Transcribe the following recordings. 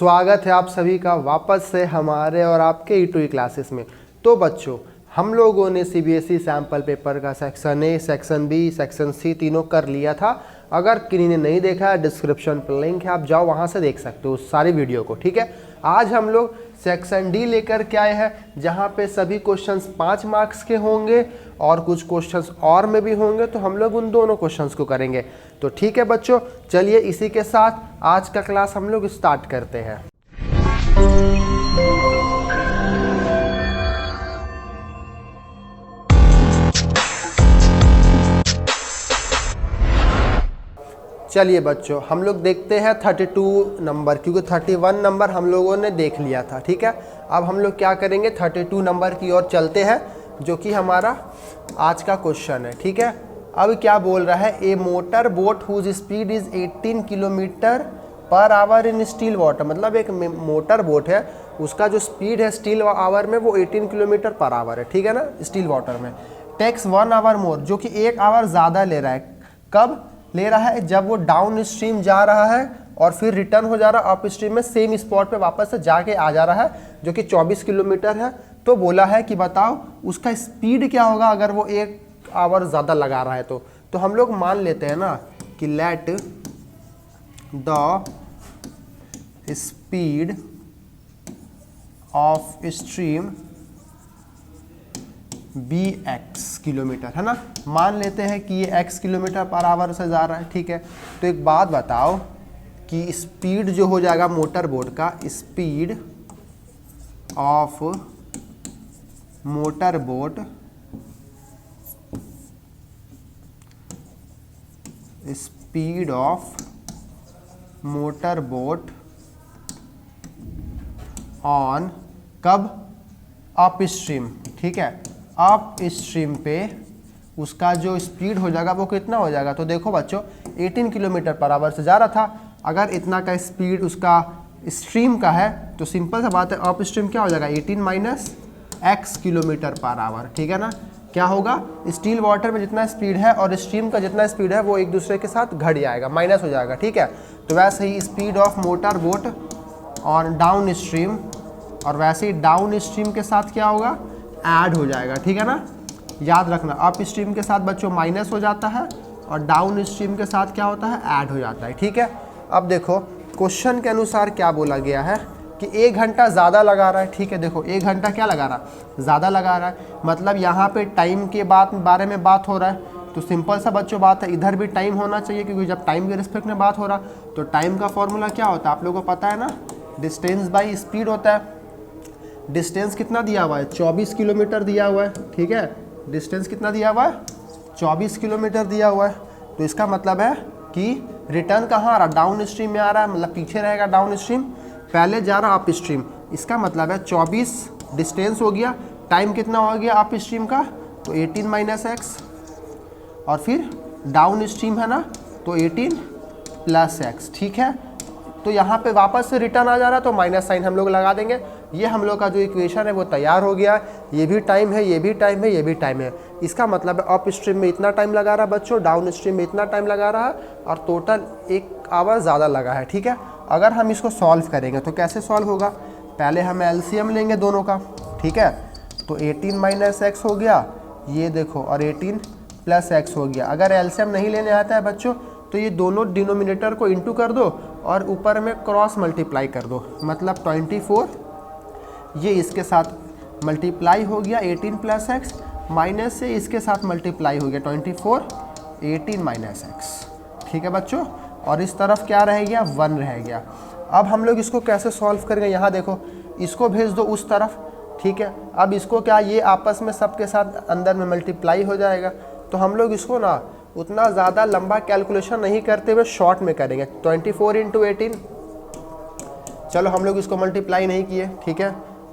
स्वागत है आप सभी का वापस से हमारे और आपके ई2ई क्लासेस में। तो बच्चों, हम लोगों ने सीबीएसई सैम्पल पेपर का section A, section B, section C तीनों कर लिया था। अगर किन्हीं ने नहीं देखा है, डिस्क्रिप्शन पर लिंक है, आप जाओ वहाँ से देख सकते हो सारी वीडियो को। ठीक है, आज हम लोग सेक्शन डी लेकर के आए हैं, जहाँ पे सभी क्वेश्चंस 5 मार्क्स के होंगे और कुछ क्वेश्चंस और में भी होंगे। तो हम लोग उन दोनों क्वेश्चंस को करेंगे। तो ठीक है बच्चों, चलिए इसी के साथ आज का क्लास हम लोग स्टार्ट करते हैं। चलिए बच्चों, हम लोग देखते हैं 32 नंबर, क्योंकि 31 नंबर हम लोगों ने देख लिया था। ठीक है, अब हम लोग क्या करेंगे, 32 नंबर की ओर चलते हैं, जो कि हमारा आज का क्वेश्चन है। ठीक है, अब क्या बोल रहा है, a motor boat whose speed is 18 kilometre per hour in still water. मतलब एक मोटर बोट है, उसका जो स्पीड है स्टील आवर में वो 18 किलोमीटर पर आवर है। ठीक है ना, स्टील वाटर में। टेक्स 1 आवर मोर, जो कि 1 आवर ज़्यादा ले रहा है। कब ले रहा है? जब वो डाउन स्ट्रीम जा रहा है और फिर रिटर्न हो जा रहा है अप स्ट्रीम में, सेम स्पॉट पे वापस से जाके आ जा रहा है, जो कि 24 किलोमीटर है। तो बोला है कि बताओ उसका स्पीड क्या होगा अगर वो 1 आवर ज़्यादा लगा रहा है। तो हम लोग मान लेते हैं ना कि let the speed of stream be X kilometre, है ना। मान लेते हैं कि ये x किलोमीटर पर आवर से जा रहा है। ठीक है, तो एक बात बताओ कि स्पीड जो हो जाएगा मोटर बोट का, speed of motor boat speed of motor boat on कब? Upstream. ठीक है, अप स्ट्रीम पे उसका जो स्पीड हो जाएगा वो कितना हो जाएगा? तो देखो बच्चों, 18 किलोमीटर पर आवर से जा रहा था। अगर इतना का स्पीड उसका स्ट्रीम का है तो सिंपल सा बात है, अप स्ट्रीम क्या हो जाएगा? 18 minus x kilometre per our. ठीक है ना, क्या होगा? स्टील वाटर में जितना स्पीड है और स्ट्रीम का जितना स्पीड है वो एक दूसरे के साथ घट जाएगा, माइनस हो जाएगा। ठीक है, तो वैसे ही speed of motor boat on downstream, और वैसे ही डाउन स्ट्रीम के साथ क्या होगा? ऐड हो जाएगा। ठीक है ना, याद रखना, अप स्ट्रीम के साथ बच्चों माइनस हो जाता है और डाउन स्ट्रीम के साथ क्या होता है? ऐड हो जाता है। ठीक है, अब देखो क्वेश्चन के अनुसार क्या बोला गया है कि 1 घंटा ज़्यादा लगा रहा है। ठीक है, देखो 1 घंटा क्या लगा रहा है? ज़्यादा लगा रहा है। मतलब यहाँ पे टाइम के बारे में बात हो रहा है। तो सिंपल सा बच्चों बात है, इधर भी टाइम होना चाहिए, क्योंकि जब टाइम के रिस्पेक्ट में बात हो रहा तो टाइम का फॉर्मूला क्या होता है आप लोगों को पता है ना? डिस्टेंस बाई स्पीड होता है। डिस्टेंस कितना दिया हुआ है? 24 किलोमीटर दिया हुआ है। ठीक है, डिस्टेंस कितना दिया हुआ है? 24 किलोमीटर दिया हुआ है। तो इसका मतलब है कि रिटर्न कहाँ आ रहा? डाउन स्ट्रीम में आ रहा है, मतलब पीछे रहेगा डाउन स्ट्रीम, पहले जा रहा अप स्ट्रीम। इसका मतलब है 24 डिस्टेंस हो गया, टाइम कितना हो गया अप स्ट्रीम का? तो 18 माइनस एक्स, और फिर डाउन स्ट्रीम है ना, तो 18 प्लस एक्स। ठीक है, तो यहाँ पे वापस से रिटर्न आ जा रहा है, तो माइनस साइन हम लोग लगा देंगे। ये हम लोग का जो इक्वेशन है वो तैयार हो गया। ये भी टाइम है, ये भी टाइम है, ये भी टाइम है। इसका मतलब है अप स्ट्रीम में इतना टाइम लगा रहा है बच्चों, डाउन स्ट्रीम में इतना टाइम लगा रहा है, और टोटल 1 आवर ज़्यादा लगा है। ठीक है, अगर हम इसको सॉल्व करेंगे तो कैसे सॉल्व होगा? पहले हम एलसीएम लेंगे दोनों का। ठीक है, तो 18 माइनस एक्स हो गया, ये देखो, और 18 प्लस एक्स हो गया। अगर एलसीएम नहीं लेने आता है बच्चों तो ये दोनों डिनोमिनेटर को इंटू कर दो और ऊपर में क्रॉस मल्टीप्लाई कर दो, मतलब 24 ये इसके साथ मल्टीप्लाई हो गया 18 प्लस एक्स, माइनस से इसके साथ मल्टीप्लाई हो गया 24 18 माइनस एक्स। ठीक है बच्चों, और इस तरफ क्या रह गया? 1 रह गया। अब हम लोग इसको कैसे सॉल्व करेंगे? यहाँ देखो, इसको भेज दो उस तरफ। ठीक है, अब इसको क्या, ये आपस में सबके साथ अंदर में मल्टीप्लाई हो जाएगा। तो हम लोग इसको ना उतना ज़्यादा लंबा कैलकुलेशन नहीं करते हुए शॉर्ट में करेंगे। 24 इंटू 18, चलो हम लोग इसको मल्टीप्लाई नहीं किए। ठीक है,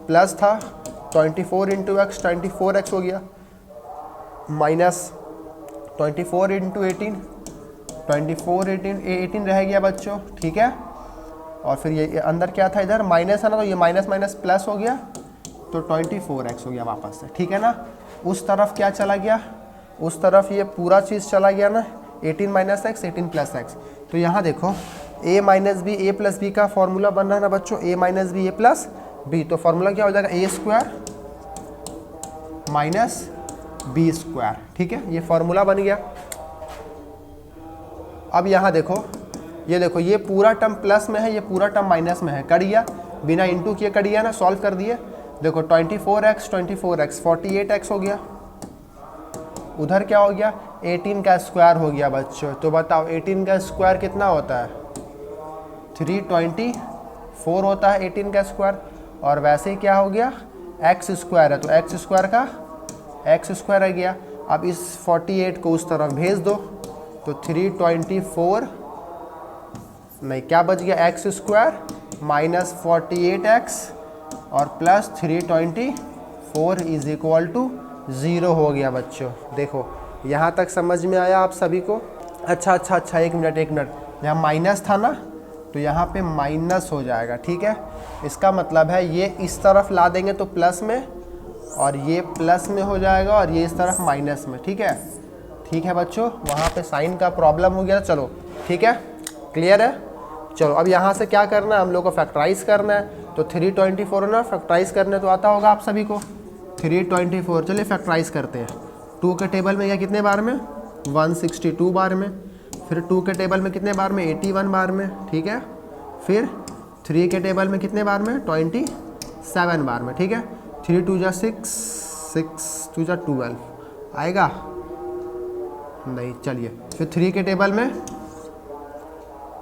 प्लस था 24 इंटू एक्स, 24x हो गया, माइनस 24 इंटू 18, 24 18 रह गया बच्चों। ठीक है, और फिर ये अंदर क्या था, इधर माइनस है ना, तो ये माइनस माइनस प्लस हो गया, तो 24x हो गया वापस से। ठीक है ना, उस तरफ क्या चला गया? उस तरफ ये पूरा चीज़ चला गया ना, 18 माइनस एक्स 18 प्लस एक्स। तो यहाँ देखो ए माइनस बी, ए प्लस बी का फॉर्मूला बन रहा है ना बच्चों, ए माइनस बी ए प्लस बी, तो फॉर्मूला क्या हो जाएगा, ए स्क्वायर माइनस बी स्क्वायर। ठीक है, ये फॉर्मूला बन गया। अब यहाँ देखो, ये देखो, ये पूरा टर्म प्लस में है, ये पूरा टर्म माइनस में है, कट गया, बिना इंटू किए कट गया ना, सॉल्व कर दिए। देखो 24x 48x हो गया, उधर क्या हो गया, 18 का स्क्वायर हो गया बच्चों। तो बताओ 18 का स्क्वायर कितना होता है, 324 होता है 18 का स्क्वायर। और वैसे ही क्या हो गया, एक्स स्क्वायर है, तो एक्स स्क्वायर का एक्स स्क्वायर रह गया। अब इस 48 को उस तरफ भेज दो, तो 324 नहीं, क्या बच गया, एक्स स्क्वायर माइनस 48x और प्लस 324 इज इक्वल टू 0 हो गया बच्चों। देखो यहाँ तक समझ में आया आप सभी को। अच्छा, एक मिनट, यहाँ माइनस था ना, तो यहाँ पे माइनस हो जाएगा। ठीक है, इसका मतलब है ये इस तरफ ला देंगे तो प्लस में, और ये प्लस में हो जाएगा, और ये इस तरफ माइनस में। ठीक है बच्चों, वहाँ पे साइन का प्रॉब्लम हो गया। चलो ठीक है, क्लियर है। चलो अब यहाँ से क्या करना है, हम लोग को फैक्टराइज करना है। तो 324 ना फैक्टराइज करने तो आता होगा आप सभी को, 324। चलिए फैक्टराइज करते हैं। 2 के टेबल में या कितने बार में, 162 बार में। फिर 2 के टेबल में कितने बार में, 81 बार में। ठीक है, फिर 3 के टेबल में कितने बार में, 27 बार में। ठीक है, 3 2 जा 6, 6 2 जा 12 आएगा नहीं। चलिए फिर 3 के टेबल में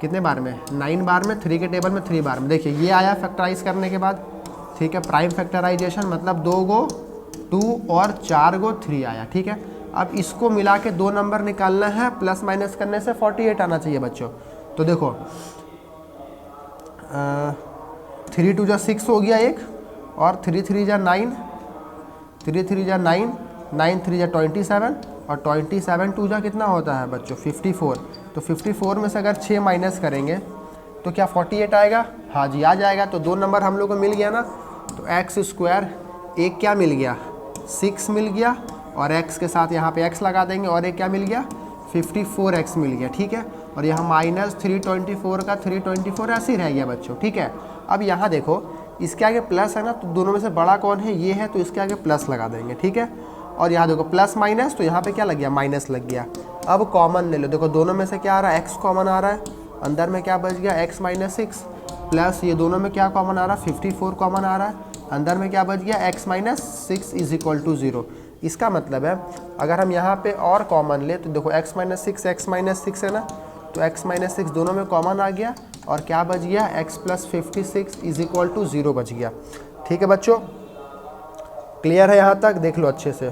कितने बार में, 9 बार में। 3 के टेबल में 3 बार में। देखिए ये आया फैक्टराइज करने के बाद। ठीक है, प्राइम फैक्टराइजेशन मतलब 2 गो 2 और 4 गो 3 आया। ठीक है, अब इसको मिला के 2 नंबर निकालना है, प्लस माइनस करने से 48 आना चाहिए बच्चों। तो देखो 3 2 जा 6 हो गया एक, और 3 3 जा 9, 3 3 जा 9, 9 3 जा 27, और 27 2 जा कितना होता है बच्चों, 54। तो 54 में से अगर 6 माइनस करेंगे तो क्या 48 आएगा, हाँ जी आ जाएगा। तो 2 नंबर हम लोग को मिल गया ना। तो एक्स स्क्वायर एक क्या मिल गया, 6 मिल गया, और x के साथ यहाँ पे x लगा देंगे, और एक क्या मिल गया, 54x मिल गया। ठीक है, और यहाँ माइनस 324 का 324 ऐसे ही रह गया बच्चों। ठीक है, अब यहाँ देखो इसके आगे प्लस है ना, तो दोनों में से बड़ा कौन है, ये है, तो इसके आगे प्लस लगा देंगे। ठीक है, और यहाँ देखो प्लस माइनस, तो यहाँ पे क्या लग गया, माइनस लग गया। अब कॉमन ले लो, देखो दोनों में से क्या आ रहा है, x कॉमन आ रहा है, अंदर में क्या बच गया, x माइनस 6, प्लस ये दोनों में क्या कॉमन आ रहा है, 54 कॉमन आ रहा है, अंदर में क्या बच गया, x minus 6 is equal to 0। इसका मतलब है अगर हम यहाँ पे और कॉमन ले, तो देखो x माइनस 6 है ना, तो x माइनस 6 दोनों में कॉमन आ गया, और क्या बच गया, x plus 56 is equal to 0 बच गया। ठीक है बच्चों, क्लियर है यहाँ तक, देख लो अच्छे से।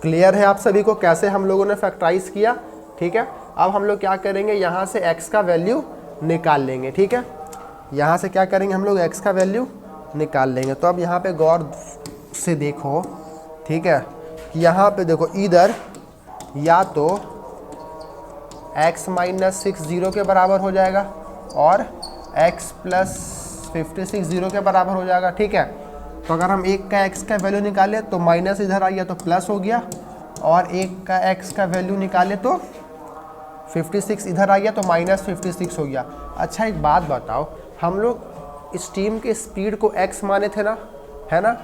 क्लियर है आप सभी को कैसे हम लोगों ने फैक्टराइज किया। ठीक है, अब हम लोग क्या करेंगे, यहाँ से x का वैल्यू निकाल लेंगे। ठीक है, यहाँ से क्या करेंगे हम लोग, x का वैल्यू निकाल लेंगे। तो अब यहाँ पे गौर से देखो, ठीक है, कि यहाँ पे देखो इधर या तो x माइनस 6 0 के बराबर हो जाएगा, और x प्लस 56 0 के बराबर हो जाएगा। ठीक है, तो अगर हम एक का x का वैल्यू निकाले तो माइनस इधर आ गया तो प्लस हो गया, और एक का x का वैल्यू निकाले तो 56 इधर आ गया तो माइनस 56 हो गया। अच्छा एक बात बताओ, हम लोग स्टीम के स्पीड को x माने थे ना, है ना,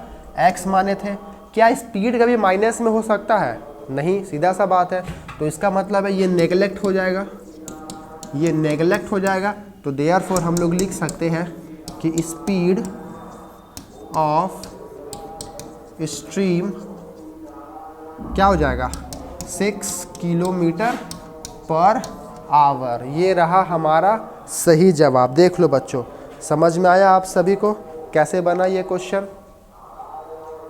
x माने थे, क्या स्पीड कभी माइनस में हो सकता है, नहीं, सीधा सा बात है। तो इसका मतलब है ये नेगलेक्ट हो जाएगा, ये नेगलेक्ट हो जाएगा। तो देयरफॉर हम लोग लिख सकते हैं कि स्पीड ऑफ स्ट्रीम क्या हो जाएगा, 6 किलोमीटर पर आवर। ये रहा हमारा सही जवाब। देख लो बच्चों, समझ में आया आप सभी को कैसे बना ये क्वेश्चन।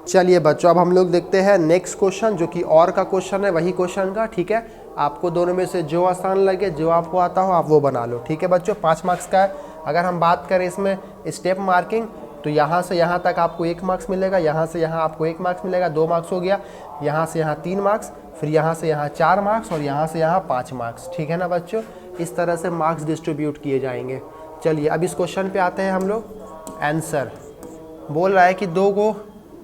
चलिए बच्चों, अब हम लोग देखते हैं नेक्स्ट क्वेश्चन, जो कि और का क्वेश्चन है वही क्वेश्चन का। ठीक है, आपको दोनों में से जो आसान लगे, जो आपको आता हो आप वो बना लो। ठीक है बच्चों, 5 मार्क्स का है। अगर हम बात करें इसमें स्टेप मार्किंग, तो यहाँ से यहाँ तक आपको 1 मार्क्स मिलेगा, यहाँ से यहाँ आपको 1 मार्क्स मिलेगा, 2 मार्क्स हो गया, यहाँ से यहाँ 3 मार्क्स, फिर यहाँ से यहाँ 4 मार्क्स, और यहाँ से यहाँ 5 मार्क्स। ठीक है ना बच्चों, इस तरह से मार्क्स डिस्ट्रीब्यूट किए जाएंगे। चलिए अब इस क्वेश्चन पे आते हैं हम लोग। आंसर बोल रहा है कि 2 गो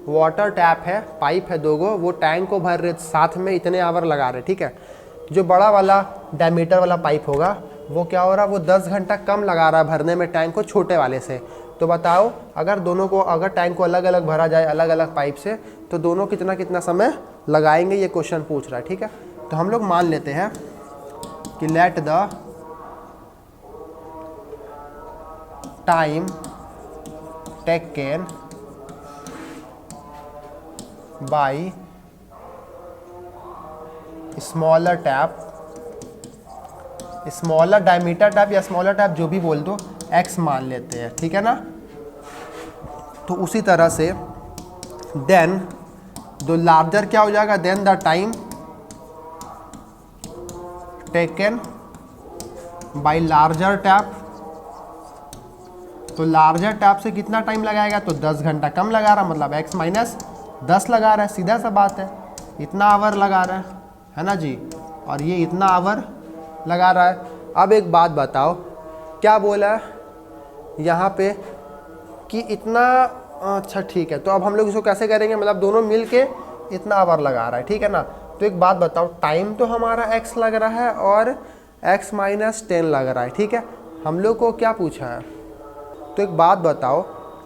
वाटर टैप है, पाइप है 2 गो, वो टैंक को भर रहे, साथ में इतने आवर लगा रहे। ठीक है, जो बड़ा वाला डायमीटर वाला पाइप होगा वो क्या हो रहा है, वो 10 घंटा कम लगा रहा है भरने में टैंक को छोटे वाले से। तो बताओ अगर दोनों को, अगर टैंक को अलग अलग भरा जाए अलग अलग पाइप से, तो दोनों कितना कितना समय लगाएंगे, ये क्वेश्चन पूछ रहा है। ठीक है, तो हम लोग मान लेते हैं कि let the time taken bye smaller tap, smaller diameter tap या स्मॉलर टैप जो भी बोल दो, x मान लेते हैं। ठीक है ना, तो उसी तरह से देन दो लार्जर क्या हो जाएगा, then the time taken by larger tap. तो लार्जर टैप से कितना टाइम लगाएगा, तो 10 घंटा कम लगा रहा, मतलब x माइनस 10 लगा रहा है, सीधा सा बात है, इतना आवर लगा रहा है ना जी, और ये इतना आवर लगा रहा है। अब एक बात बताओ, क्या बोला है यहाँ पे कि इतना, अच्छा ठीक है, तो अब हम लोग इसको कैसे करेंगे, मतलब दोनों मिल के इतना आवर लगा रहा है। ठीक है ना, तो एक बात बताओ, टाइम तो हमारा x लग रहा है और x माइनस 10 लग रहा है। ठीक है, हम लोग को क्या पूछा है, तो एक बात बताओ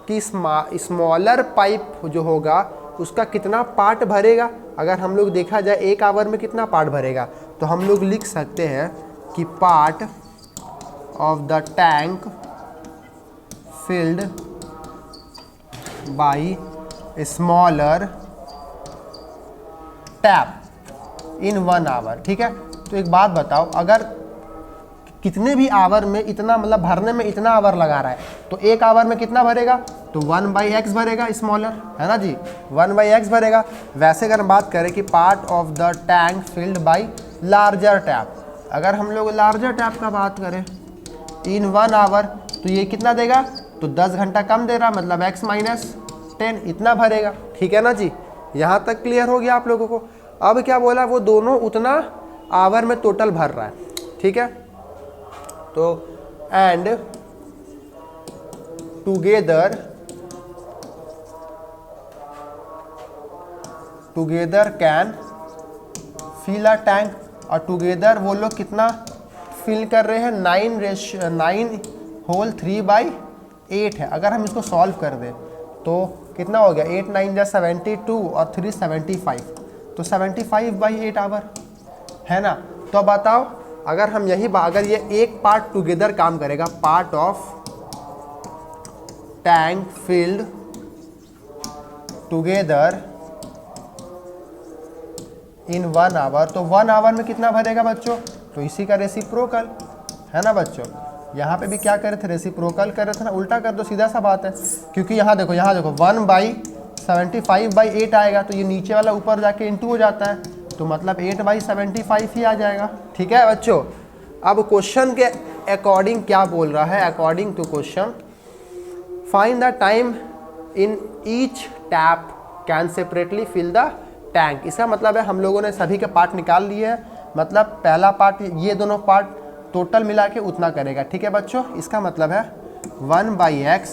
कि स्मॉलर पाइप जो होगा उसका कितना पार्ट भरेगा। अगर हम लोग देखा जाए एक आवर में कितना पार्ट भरेगा, तो हम लोग लिख सकते हैं कि part of the tank filled by smaller tap in 1 hour. ठीक है, तो एक बात बताओ, अगर कितने भी आवर में इतना, मतलब भरने में इतना आवर लगा रहा है, तो एक आवर में कितना भरेगा, तो 1/x भरेगा स्मॉलर, है ना जी, 1/x भरेगा। वैसे अगर हम बात करें कि part of the tank filled bye larger tap, अगर हम लोग लार्जर टैप का बात करें इन 1 आवर, तो ये कितना देगा, तो 10 घंटा कम दे रहा, मतलब x माइनस 10 इतना भरेगा। ठीक है ना जी, यहाँ तक क्लियर हो गया आप लोगों को। अब क्या बोला, वो दोनों उतना आवर में टोटल भर रहा है। ठीक है, तो and together can fill a tank, और टुगेदर वो लोग कितना फिल कर रहे हैं, 9 होल 3/8 है। अगर हम इसको सॉल्व कर दें तो कितना हो गया, 8 9 जा 72 और 3 75, तो 75/8 आवर है ना। तो बताओ अगर हम यही अगर ये एक पार्ट टुगेदर काम करेगा, part of tank filled together in 1 hour, तो 1 आवर में कितना भरेगा बच्चों, तो इसी का रेसिप्रोकल है ना बच्चों। यहाँ पे भी क्या करे थे, रेसिप्रोकल कर रहे थे ना, उल्टा कर दो, सीधा सा बात है, क्योंकि यहाँ देखो 1/75/8 आएगा, तो ये नीचे वाला ऊपर जाके इंटू हो जाता है, तो मतलब 8/75 ही आ जाएगा। ठीक है बच्चों, अब क्वेश्चन के अकॉर्डिंग क्या बोल रहा है, according to question find the time in each tap can separately fill the tank. इसका मतलब है हम लोगों ने सभी के पार्ट निकाल लिए हैं, मतलब पहला पार्ट, ये दोनों पार्ट टोटल मिला के उतना करेगा। ठीक है बच्चों, इसका मतलब है 1/x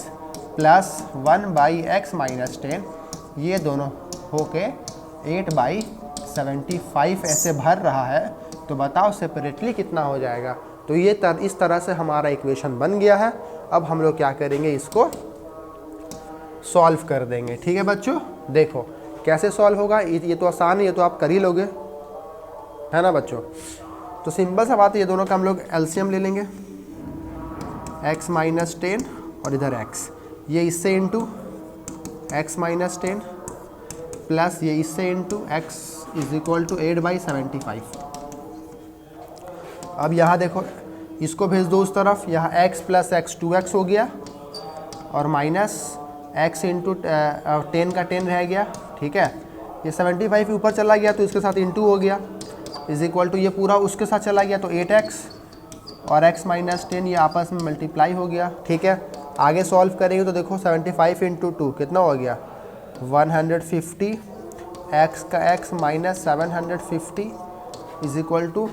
प्लस 1/x माइनस 10, ये दोनों होके 8/75 ऐसे भर रहा है, तो बताओ सेपरेटली कितना हो जाएगा। तो ये इस तरह से हमारा इक्वेशन बन गया है। अब हम लोग क्या करेंगे, इसको सॉल्व कर देंगे। ठीक है बच्चों, देखो कैसे सॉल्व होगा, ये तो आसान है, ये तो आप कर ही लोगे, है ना बच्चों। तो सिंपल सा बात है, ये दोनों का हम लोग एलसीएम ले लेंगे, x माइनस 10 और इधर x, ये इससे इंटू x माइनस 10 प्लस ये इससे into x is equal to 8/75। अब यहाँ देखो, इसको भेज दो उस तरफ, यहाँ x प्लस x 2x हो गया और माइनस x इंटू 10 का 10 रह गया। ठीक है, ये 75 के ऊपर चला गया तो इसके साथ इंटू हो गया, इज इक्वल टू ये पूरा उसके साथ चला गया तो 8x और x माइनस 10 ये आपस में मल्टीप्लाई हो गया। ठीक है, आगे सॉल्व करेंगे तो देखो 75 इंटू 2 कितना हो गया 150, x का x minus 750 is equal to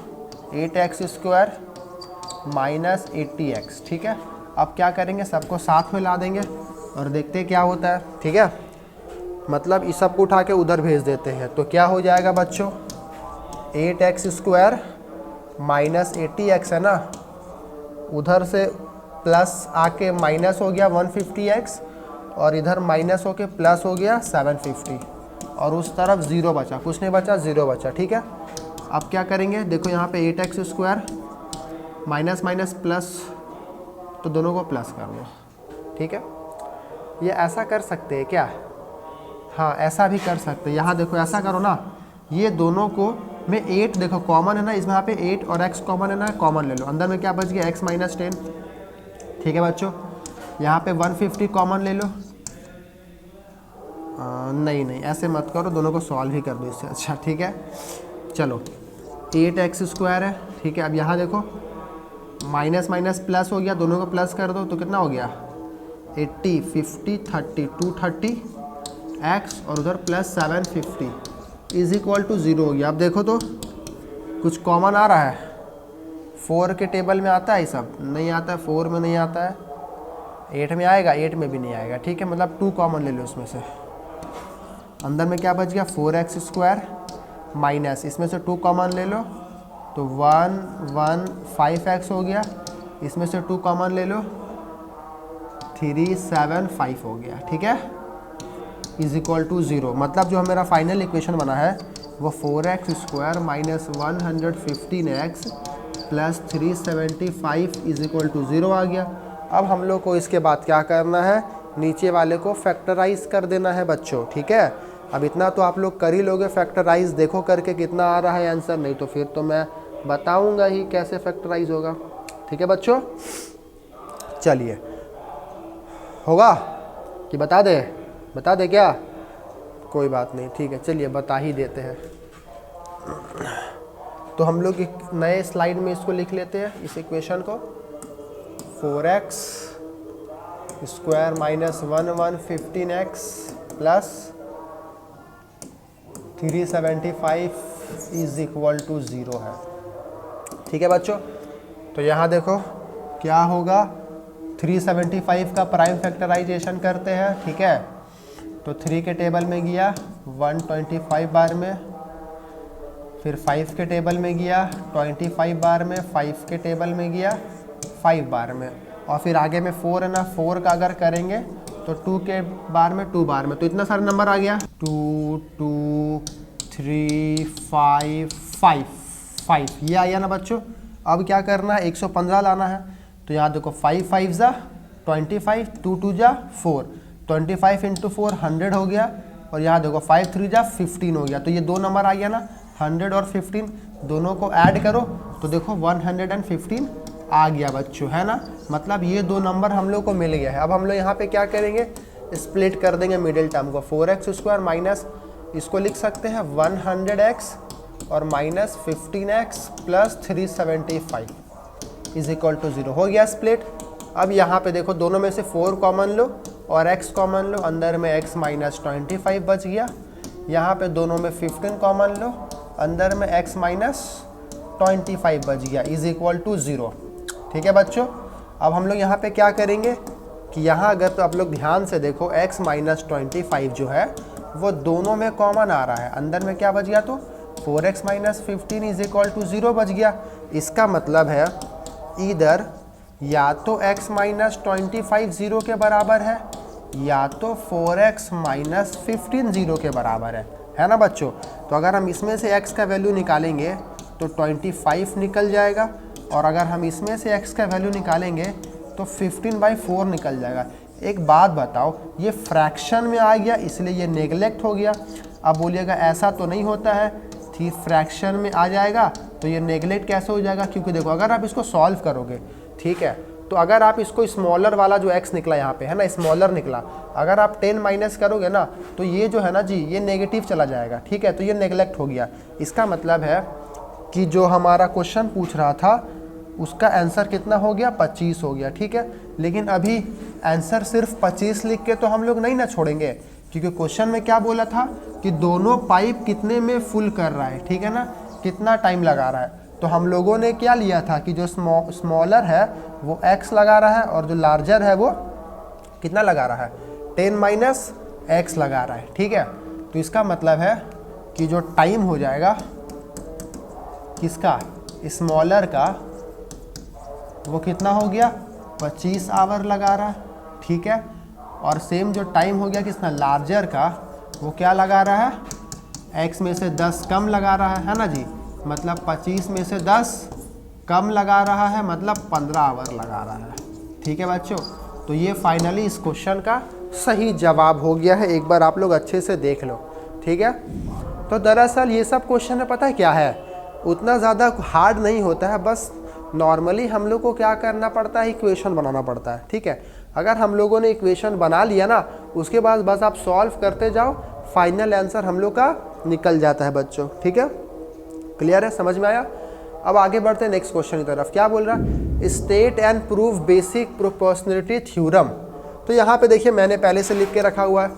8x square minus 80x। ठीक है, अब क्या करेंगे, सबको साथ में ला देंगे और देखते हैं क्या होता है। ठीक है, मतलब इस सब को उठा के उधर भेज देते हैं, तो क्या हो जाएगा बच्चों 8x स्क्वायर माइनस 80x है ना, उधर से प्लस आके माइनस हो गया 150x, और इधर माइनस होके प्लस हो गया 750, और उस तरफ 0 बचा, कुछ नहीं बचा, 0 बचा। ठीक है, अब क्या करेंगे, देखो यहाँ पे 8x square minus minus plus, तो दोनों को प्लस कर दो। ठीक है, ये ऐसा कर सकते हैं क्या? हाँ, ऐसा भी कर सकते हैं। यहाँ देखो ऐसा करो ना, ये दोनों को में 8 देखो कॉमन है ना, इसमें यहाँ पे 8 और x कॉमन है ना, कॉमन ले लो, अंदर में क्या बच गया, x माइनस 10। ठीक है बच्चों, यहाँ पे 150 कॉमन ले लो। नहीं नहीं, ऐसे मत करो, दोनों को सॉल्व ही कर दो इससे अच्छा। ठीक है, चलो 8x स्क्वायर है। ठीक है, अब यहाँ देखो माइनस माइनस प्लस हो गया, दोनों को प्लस कर दो तो कितना हो गया, 80 50 30 230x, और उधर प्लस 750 इज इक्वल टू 0 हो गया। अब देखो तो कुछ कॉमन आ रहा है, 4 के टेबल में आता है, ये सब नहीं आता है, 4 में नहीं आता है, 8 में आएगा, 8 में भी नहीं आएगा। ठीक है, मतलब 2 कॉमन ले लो उसमें से, अंदर में क्या बच गया, 4x स्क्वायर माइनस इसमें से 2 कॉमन ले लो तो 115x हो गया, इसमें से 2 कॉमन ले लो 375 हो गया। ठीक है, इज इक्वल टू 0। मतलब जो मेरा फाइनल इक्वेशन बना है वो 4x square minus 115x plus 375 is equal to 0 आ गया। अब हम लोग को इसके बाद क्या करना है, नीचे वाले को फैक्टराइज कर देना है बच्चों। ठीक है, अब इतना तो आप लोग कर ही लोगे, फैक्टराइज देखो करके कितना आ रहा है आंसर, नहीं तो फिर तो मैं बताऊंगा ही कैसे फैक्टराइज होगा। ठीक है बच्चों, चलिए, होगा कि बता दे क्या, कोई बात नहीं। ठीक है, चलिए बता ही देते हैं। तो हम लोग एक नए स्लाइड में इसको लिख लेते हैं, इस इक्वेशन को, 4x square minus 115x plus 375 is equal to 0 है। ठीक है बच्चों, तो यहाँ देखो क्या होगा, 375 का प्राइम फैक्टराइजेशन करते हैं। ठीक है, तो 3 के टेबल में गया 125 बार में, फिर 5 के टेबल में गया 25 बार में, 5 के टेबल में गया 5 बार में, और फिर आगे में 4 है ना, 4 का अगर करेंगे तो 2 के बार में 2 बार में, तो इतना सारा नंबर आ गया 2 2 3 5 5 5, ये आया ना बच्चों। अब क्या करना है, 115 लाना है, तो यहाँ देखो 5 5 जा 25, 2 2 जा 4, 25 इंटू 4 100 हो गया, और यहाँ देखो 5 3 जा 15 हो गया। तो ये 2 नंबर आ गया ना, 100 और 15, दोनों को ऐड करो तो देखो 115 आ गया बच्चों, है ना। मतलब ये 2 नंबर हम लोग को मिल गया है। अब हम लोग यहाँ पे क्या करेंगे, स्प्लिट कर देंगे मिडिल टर्म को, 4x स्क्वायर माइनस इसको लिख सकते हैं 100x और minus 15x plus 375 is equal to 0 हो गया स्प्लिट। अब यहाँ पे देखो दोनों में से 4 कॉमन लो और x कॉमन लो, अंदर में x माइनस 25 बच गया। यहाँ पे दोनों में 15 कॉमन लो, अंदर में x माइनस 25 बच गया, इज इक्वल टू 0। ठीक है बच्चों, अब हम लोग यहाँ पे क्या करेंगे कि यहाँ अगर तो आप लोग ध्यान से देखो x माइनस 25 जो है वो दोनों में कॉमन आ रहा है, अंदर में क्या बच गया, तो 4x minus 15 is equal to 0 बच गया। इसका मतलब है इधर या तो x माइनस 25 0 के बराबर है या तो 4x माइनस 15 0 के बराबर है ना बच्चों। तो अगर हम इसमें से x का वैल्यू निकालेंगे तो 25 निकल जाएगा, और अगर हम इसमें से x का वैल्यू निकालेंगे तो 15/4 निकल जाएगा। एक बात बताओ, ये फ्रैक्शन में आ गया इसलिए ये नेगलेक्ट हो गया। अब बोलिएगा ऐसा तो नहीं होता है, थी फ्रैक्शन में आ जाएगा तो ये नेगलेक्ट कैसे हो जाएगा, क्योंकि देखो अगर आप इसको सॉल्व करोगे, ठीक है, तो अगर आप इसको स्मॉलर वाला जो x निकला यहाँ पे है ना, स्मॉलर निकला, अगर आप 10 माइनस करोगे ना तो ये जो है ना जी ये नेगेटिव चला जाएगा। ठीक है, तो ये नेगलेक्ट हो गया। इसका मतलब है कि जो हमारा क्वेश्चन पूछ रहा था उसका आंसर कितना हो गया, 25 हो गया। ठीक है, लेकिन अभी आंसर सिर्फ 25 लिख के तो हम लोग नहीं ना छोड़ेंगे, क्योंकि क्वेश्चन में क्या बोला था कि दोनों पाइप कितने में फुल कर रहा है, ठीक है ना, कितना टाइम लगा रहा है। तो हम लोगों ने क्या लिया था कि जो स्मॉलर है वो x लगा रहा है और जो लार्जर है वो कितना लगा रहा है, 10 माइनस x लगा रहा है। ठीक है, तो इसका मतलब है कि जो टाइम हो जाएगा किसका, स्मॉलर का वो कितना हो गया 25 आवर लगा रहा है, ठीक है। और सेम जो टाइम हो गया किसना लार्जर का, वो क्या लगा रहा है x में से 10 कम लगा रहा है ना जी, मतलब 25 में से 10 कम लगा रहा है, मतलब 15 आवर लगा रहा है, ठीक है बच्चों। तो ये फाइनली इस क्वेश्चन का सही जवाब हो गया है, एक बार आप लोग अच्छे से देख लो, ठीक है। तो दरअसल ये सब क्वेश्चन है पता है क्या है, उतना ज़्यादा हार्ड नहीं होता है, बस नॉर्मली हम लोग को क्या करना पड़ता है, इक्वेशन बनाना पड़ता है, ठीक है। अगर हम लोगों ने इक्वेशन बना लिया ना, उसके बाद बस आप सॉल्व करते जाओ, फाइनल आंसर हम लोग का निकल जाता है बच्चों, ठीक है। क्लियर है, समझ में आया। अब आगे बढ़ते हैं नेक्स्ट क्वेश्चन की तरफ। क्या बोल रहा है, state and prove basic proportionality theorem. तो यहाँ पे देखिए मैंने पहले से लिख के रखा हुआ है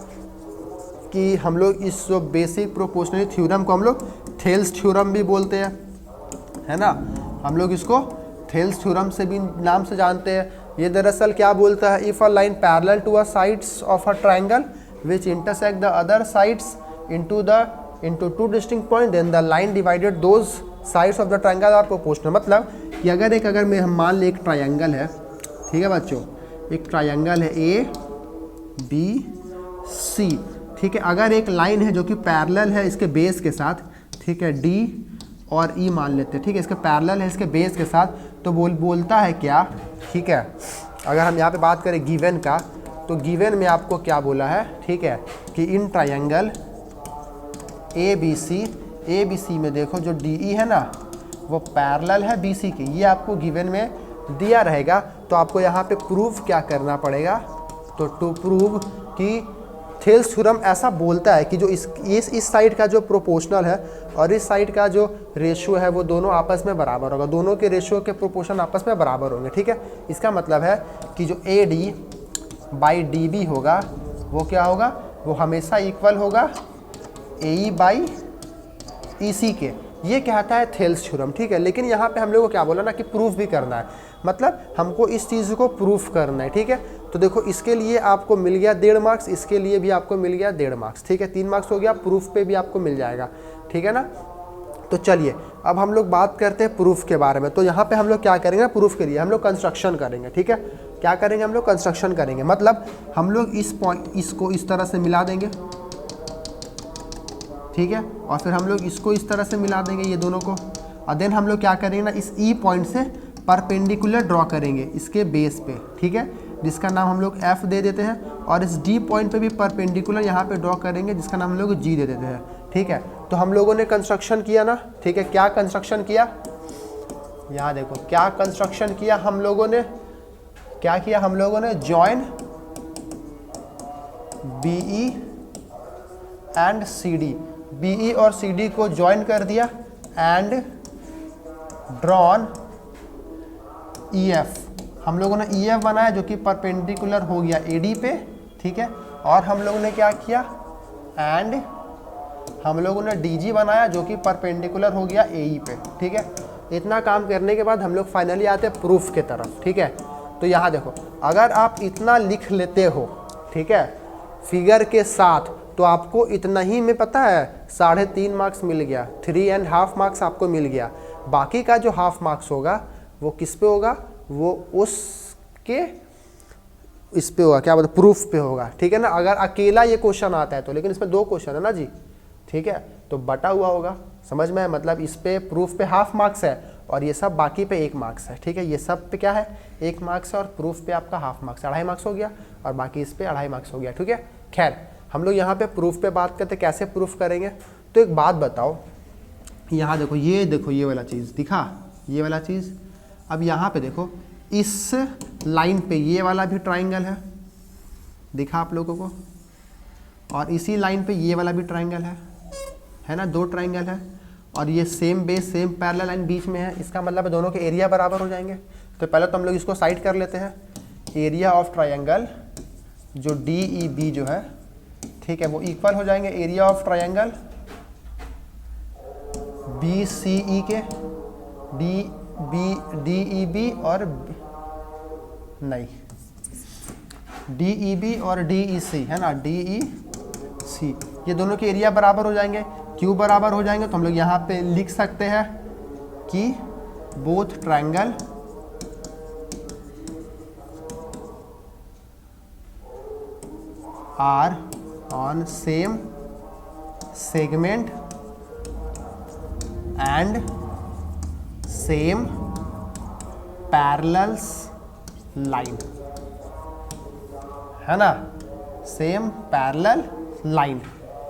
कि हम लोग इस जो बेसिक प्रोपोर्शनलिटी थ्योरम को हम लोग थेल्स थ्योरम भी बोलते हैं, है ना। हम लोग इसको थेल्स थ्योरम से भी नाम से जानते हैं। ये दरअसल क्या बोलता है, if a line parallel to a sides of a triangle which intersect the other sides into two distinct point, then the line divided those sides of the triangle are proportional। मतलब कि अगर मैं हम मान ले एक ट्रायंगल है, ठीक है बच्चों, एक ट्रायंगल है A B C, ठीक है। अगर एक लाइन है जो कि पैरेलल है इसके बेस के साथ, ठीक है, D और E मान लेते हैं, ठीक है, इसके पैरेलल है इसके बेस के साथ, तो बोलता है क्या, ठीक है। अगर हम यहाँ पे बात करें गिवन का, तो गिवन में आपको क्या बोला है, ठीक है, कि in triangle A B C में देखो जो डी ई है ना, वो पैरेलल है बी सी की, ये आपको गिवन में दिया रहेगा। तो आपको यहाँ पे प्रूफ क्या करना पड़ेगा, तो टू प्रूव कि थेल्स थ्योरम ऐसा बोलता है कि जो इस साइड का जो प्रोपोर्शनल है और इस साइड का जो रेशियो है वो दोनों आपस में बराबर होगा, दोनों के रेशियो के प्रोपोर्शन आपस में बराबर होंगे, ठीक है। इसका मतलब है कि जो A D by D B होगा वो क्या होगा, वो हमेशा इक्वल होगा ए ई बाई ई सी के। ये कहता है थेल्स थ्योरम, ठीक है। लेकिन यहाँ पे हम लोग को क्या बोला ना कि प्रूफ भी करना है, मतलब हमको इस चीज़ को प्रूफ करना है, ठीक है। तो देखो इसके लिए आपको मिल गया 1.5 मार्क्स, इसके लिए भी आपको मिल गया 1.5 मार्क्स, ठीक है, 3 मार्क्स हो गया। प्रूफ पे भी आपको मिल जाएगा, ठीक है ना। तो चलिए अब हम लोग बात करते हैं प्रूफ के बारे में। तो यहाँ पे हम लोग क्या करेंगे, प्रूफ के लिए हम लोग कंस्ट्रक्शन करेंगे, ठीक है। क्या करेंगे, हम लोग कंस्ट्रक्शन करेंगे, मतलब हम लोग इस पॉइंट इसको इस तरह से मिला देंगे, ठीक है, और फिर हम लोग इसको इस तरह से मिला देंगे ये दोनों को, और देन हम लोग क्या करेंगे ना, इस ई पॉइंट से परपेंडिकुलर ड्रॉ करेंगे इसके बेस पे, ठीक है, जिसका नाम हम लोग एफ दे देते हैं। और इस डी पॉइंट पे भी परपेंडिकुलर यहाँ पे ड्रॉ करेंगे जिसका नाम हम लोग जी दे देते हैं, ठीक है। तो हम लोगों ने कंस्ट्रक्शन किया ना, ठीक है। क्या कंस्ट्रक्शन किया, यहाँ देखो क्या कंस्ट्रक्शन किया हम लोगों ने, क्या किया हम लोगों ने, join B E and C D, B E और सी डी को ज्वाइन कर दिया, एंड ड्रॉन ई एफ, हम लोगों ने ई एफ बनाया जो कि परपेंडिकुलर हो गया ए डी पे, ठीक है। और हम लोगों ने क्या किया, एंड हम लोगों ने डी जी बनाया जो कि परपेंडिकुलर हो गया ए ई पे, ठीक है। इतना काम करने के बाद हम लोग फाइनली आते हैं प्रूफ के तरफ, ठीक है। तो यहाँ देखो अगर आप इतना लिख लेते हो, ठीक है, फिगर के साथ, तो आपको इतना ही में पता है 3.5 मार्क्स मिल गया, 3.5 मार्क्स आपको मिल गया। बाकी का जो हाफ मार्क्स होगा वो किस पे होगा, वो उसके इस पे होगा, क्या बोलते, प्रूफ पे होगा, ठीक है ना। अगर अकेला ये क्वेश्चन आता है तो, लेकिन इसमें 2 क्वेश्चन है ना जी, ठीक है, तो बटा हुआ होगा, समझ में है। मतलब इस पे प्रूफ पे हाफ मार्क्स है और ये सब बाकी पे 1 मार्क्स है, ठीक है। ये सब पे क्या है, 1 मार्क्स है और प्रूफ पे आपका हाफ मार्क्स, 2.5 मार्क्स हो गया, और बाकी इस पे 2.5 मार्क्स हो गया, ठीक है। खैर हम लोग यहाँ पे प्रूफ पे बात करते, कैसे प्रूफ करेंगे। तो एक बात बताओ, यहाँ देखो ये वाला चीज़ दिखा, ये वाला चीज़। अब यहाँ पे देखो इस लाइन पे ये वाला भी ट्राइंगल है, दिखा आप लोगों को, और इसी लाइन पे ये वाला भी ट्राइंगल है ना, 2 ट्राइंगल है, और ये same base same parallel line बीच में है। इसका मतलब है दोनों के एरिया बराबर हो जाएंगे। तो पहले तो हम लोग इसको साइड कर लेते हैं, एरिया ऑफ ट्राइंगल जो डी ई बी जो है, ठीक है, वो इक्वल हो जाएंगे area of triangle B C E के, डी ई बी और नहीं डी ई बी और डी ई सी, है ना, डी ई सी, ये दोनों के एरिया बराबर हो जाएंगे। क्यों बराबर हो जाएंगे, तो हम लोग यहाँ पे लिख सकते हैं कि both triangle are on same segment and same parallels line, है ना, सेम पैरेलल लाइन,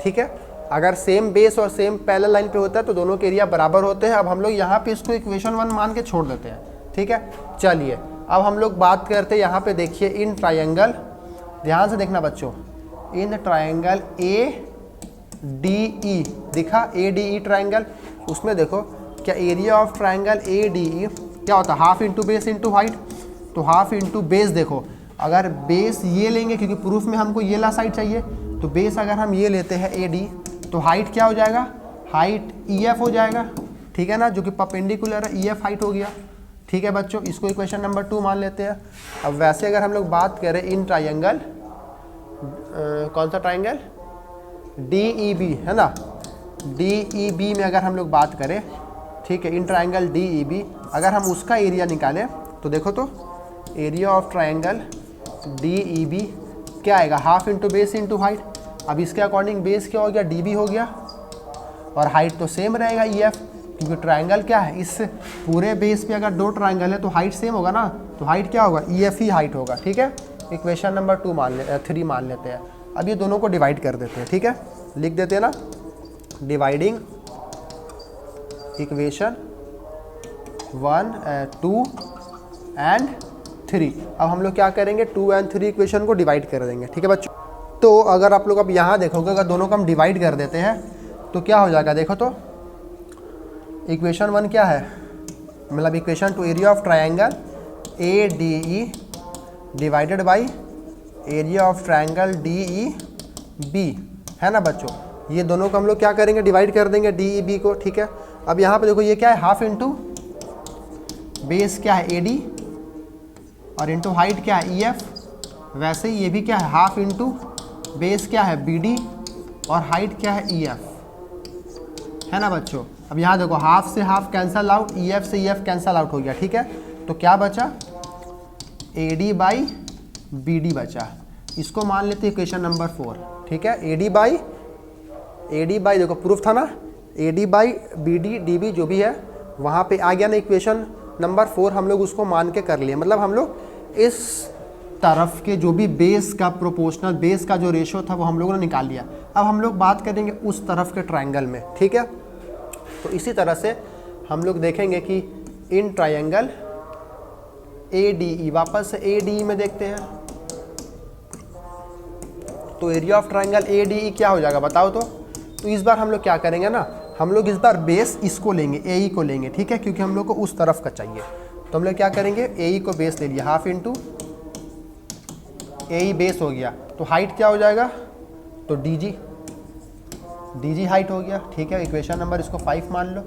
ठीक है। अगर सेम बेस और सेम पैरेलल लाइन पे होता है तो दोनों के एरिया बराबर होते हैं। अब हम लोग यहाँ पे इसको इक्वेशन 1 मान के छोड़ देते हैं, ठीक है। चलिए अब हम लोग बात करते हैं, यहाँ पे देखिए इन ट्रायंगल, ध्यान से देखना बच्चों, इन ट्रायंगल ए डी ई, दिखा ए डी ई ट्रायंगल, उसमें देखो क्या area of triangle A D ई क्या होता है, half into base into height. तो हाफ इंटू बेस, देखो अगर बेस ये लेंगे क्योंकि प्रूफ में हमको ये ला साइड चाहिए, तो बेस अगर हम ये लेते हैं ए डी, तो हाइट क्या हो जाएगा, हाइट ई एफ हो जाएगा, ठीक है ना, जो कि परपेंडिकुलर है, ई एफ हाइट हो गया, ठीक है बच्चों। इसको इक्वेशन नंबर 2 मान लेते हैं। अब वैसे अगर हम लोग बात करें इन ट्रायंगल, कौन सा ट्रायंगल, डी ई बी, है ना, डी ई बी में अगर हम लोग बात करें, ठीक है, in triangle D E B, अगर हम उसका एरिया निकालें तो देखो तो area of triangle D E B क्या आएगा, half into base into height. अब इसके अकॉर्डिंग बेस क्या हो गया, डी बी हो गया, और हाइट तो सेम रहेगा ई एफ, क्योंकि ट्रायंगल क्या है, इस पूरे बेस पे अगर 2 ट्रायंगल है तो हाइट सेम होगा ना, तो हाइट क्या होगा, ई एफ ही हाइट होगा, ठीक है। इक्वेशन नंबर 3 मान लेते हैं। अब ये दोनों को डिवाइड कर देते हैं, ठीक है, लिख देते हैं ना, डिवाइडिंग इक्वेशन 1, 2 एंड 3। अब हम लोग क्या करेंगे, 2 और 3 इक्वेशन को डिवाइड कर देंगे, ठीक है बच्चों। तो अगर आप लोग अब यहाँ देखोगे, अगर दोनों को हम डिवाइड कर देते हैं तो क्या हो जाएगा, देखो तो इक्वेशन 1 क्या है, मतलब equation 2 area of triangle A D E divided by area of triangle D E B, है ना बच्चों। ये दोनों को हम लोग क्या करेंगे, डिवाइड कर देंगे डी ई बी को, ठीक है। अब यहाँ पे देखो ये क्या है, हाफ इंटू बेस क्या है ए डी, और इंटू हाइट क्या है ई एफ, वैसे ही ये भी क्या है, हाफ इंटू बेस क्या है बी डी, और हाइट क्या है ई एफ, है ना बच्चों। अब यहाँ देखो हाफ से half cancel out, E F से ई एफ कैंसल आउट हो गया, ठीक है। तो क्या बचा, A D by B D बचा, इसको मान लेते हैं इक्वेशन नंबर 4, ठीक है। ए डी बाई देखो प्रूफ था ना, A D by B D D B जो भी है वहाँ पे आ गया ना, इक्वेशन नंबर 4 हम लोग उसको मान के कर लिए, मतलब हम लोग इस तरफ के जो भी बेस का प्रोपोर्शनल, बेस का जो रेशो था वो हम लोगों ने निकाल लिया। अब हम लोग बात करेंगे उस तरफ के ट्रायंगल में, ठीक है। तो इसी तरह से हम लोग देखेंगे कि इन ट्रायंगल ए डी ई, वापस से ए डी ई में देखते हैं, तो area of triangle A D ई क्या हो जाएगा बताओ तो इस बार हम लोग क्या करेंगे ना, हम लोग इस बार बेस इसको लेंगे, ए ई को लेंगे, ठीक है, क्योंकि हम लोग को उस तरफ का चाहिए। तो हम लोग क्या करेंगे, ए ई को बेस ले लिया, हाफ इंटू ए ई बेस हो गया, तो हाइट क्या हो जाएगा, तो डी जी हाइट हो गया, ठीक है। इक्वेशन नंबर इसको 5 मान लो,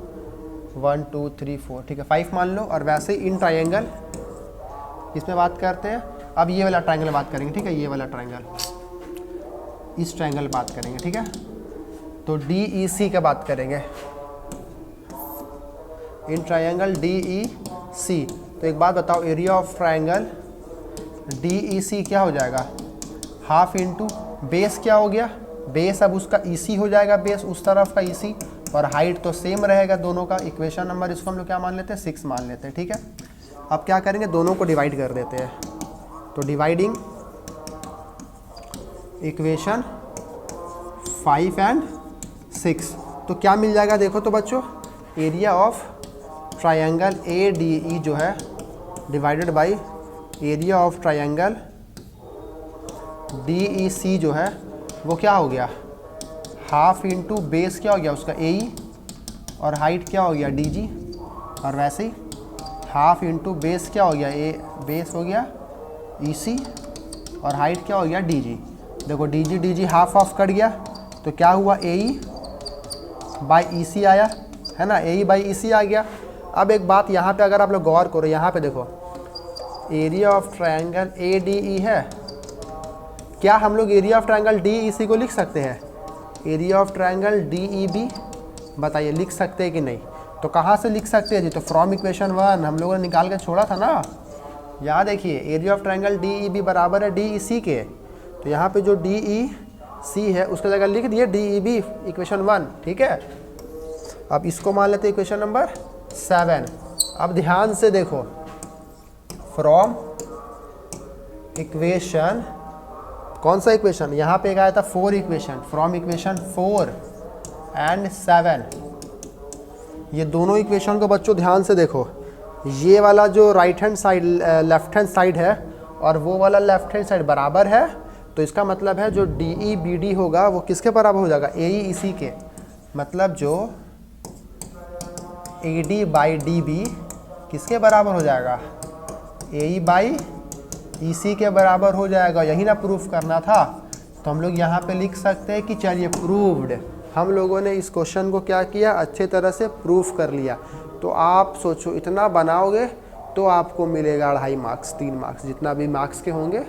1 2 3 4, ठीक है, 5 मान लो। और वैसे ही इन ट्रायंगल इसमें बात करते हैं, अब ये वाला ट्रायंगल बात करेंगे, ठीक है, ये वाला ट्रायंगल, इस ट्रायंगल बात करेंगे, ठीक है। तो डी ई सी का बात करेंगे, इन ट्रायंगल डी ई सी। तो एक बात बताओ, area of triangle D E C क्या हो जाएगा, हाफ इंटू बेस क्या हो गया, बेस अब उसका ई सी हो जाएगा, बेस उस तरफ का ई सी, और हाइट तो सेम रहेगा दोनों का। इक्वेशन नंबर इसको हम लोग क्या मान लेते हैं, 6 मान लेते हैं, ठीक है। अब क्या करेंगे, दोनों को डिवाइड कर देते हैं, तो डिवाइडिंग इक्वेशन 5 एंड 6, तो क्या मिल जाएगा देखो तो बच्चों, area of triangle A D E जो है divided by area of triangle D E C जो है वो क्या हो गया, हाफ इंटू बेस क्या हो गया उसका ए ई, और हाइट क्या हो गया डी जी, और वैसे ही हाफ इंटू बेस क्या हो गया, ए बेस हो गया ई सी, और हाइट क्या हो गया डी जी। देखो D G half of cut गया, तो क्या हुआ, ए ई बाई ई सी आया, है ना, ए ई बाई ई सी आ गया। अब एक बात यहाँ पे अगर आप लोग गौर करो, यहाँ पे देखो area of triangle A D E है, क्या हम लोग area of triangle D E C को लिख सकते हैं, area of triangle D E B, बताइए लिख सकते हैं कि नहीं। तो कहाँ से लिख सकते हैं जी, तो फ्रॉम इक्वेशन 1 हम लोगों ने निकाल के छोड़ा था ना। यहाँ देखिए area of triangle D E B बराबर है डी ई सी के, तो यहाँ पे जो डी ई सी है उसके जगह लिख दिए डी ई बी इक्वेशन 1, ठीक है। अब इसको मान लेते हैं इक्वेशन नंबर 7। अब ध्यान से देखो, फ्रॉम इक्वेशन, कौन सा इक्वेशन, यहाँ पे एक आया था 4 इक्वेशन, फ्रॉम इक्वेशन 4 एंड 7, ये दोनों इक्वेशन को बच्चों ध्यान से देखो। ये वाला जो right hand side left hand side है और वो वाला लेफ्ट हैंड साइड बराबर है, तो इसका मतलब है जो डी ई बी डी होगा वो किसके बराबर हो जाएगा, ए ई इसी के, मतलब जो A D by D B किसके बराबर हो जाएगा, ए ई बाई ई सी के बराबर हो जाएगा। यही ना प्रूफ करना था, तो हम लोग यहाँ पे लिख सकते हैं कि चलिए प्रूव्ड। हम लोगों ने इस क्वेश्चन को क्या किया, अच्छे तरह से प्रूफ कर लिया। तो आप सोचो इतना बनाओगे तो आपको मिलेगा 2.5 मार्क्स 3 मार्क्स जितना भी मार्क्स के होंगे,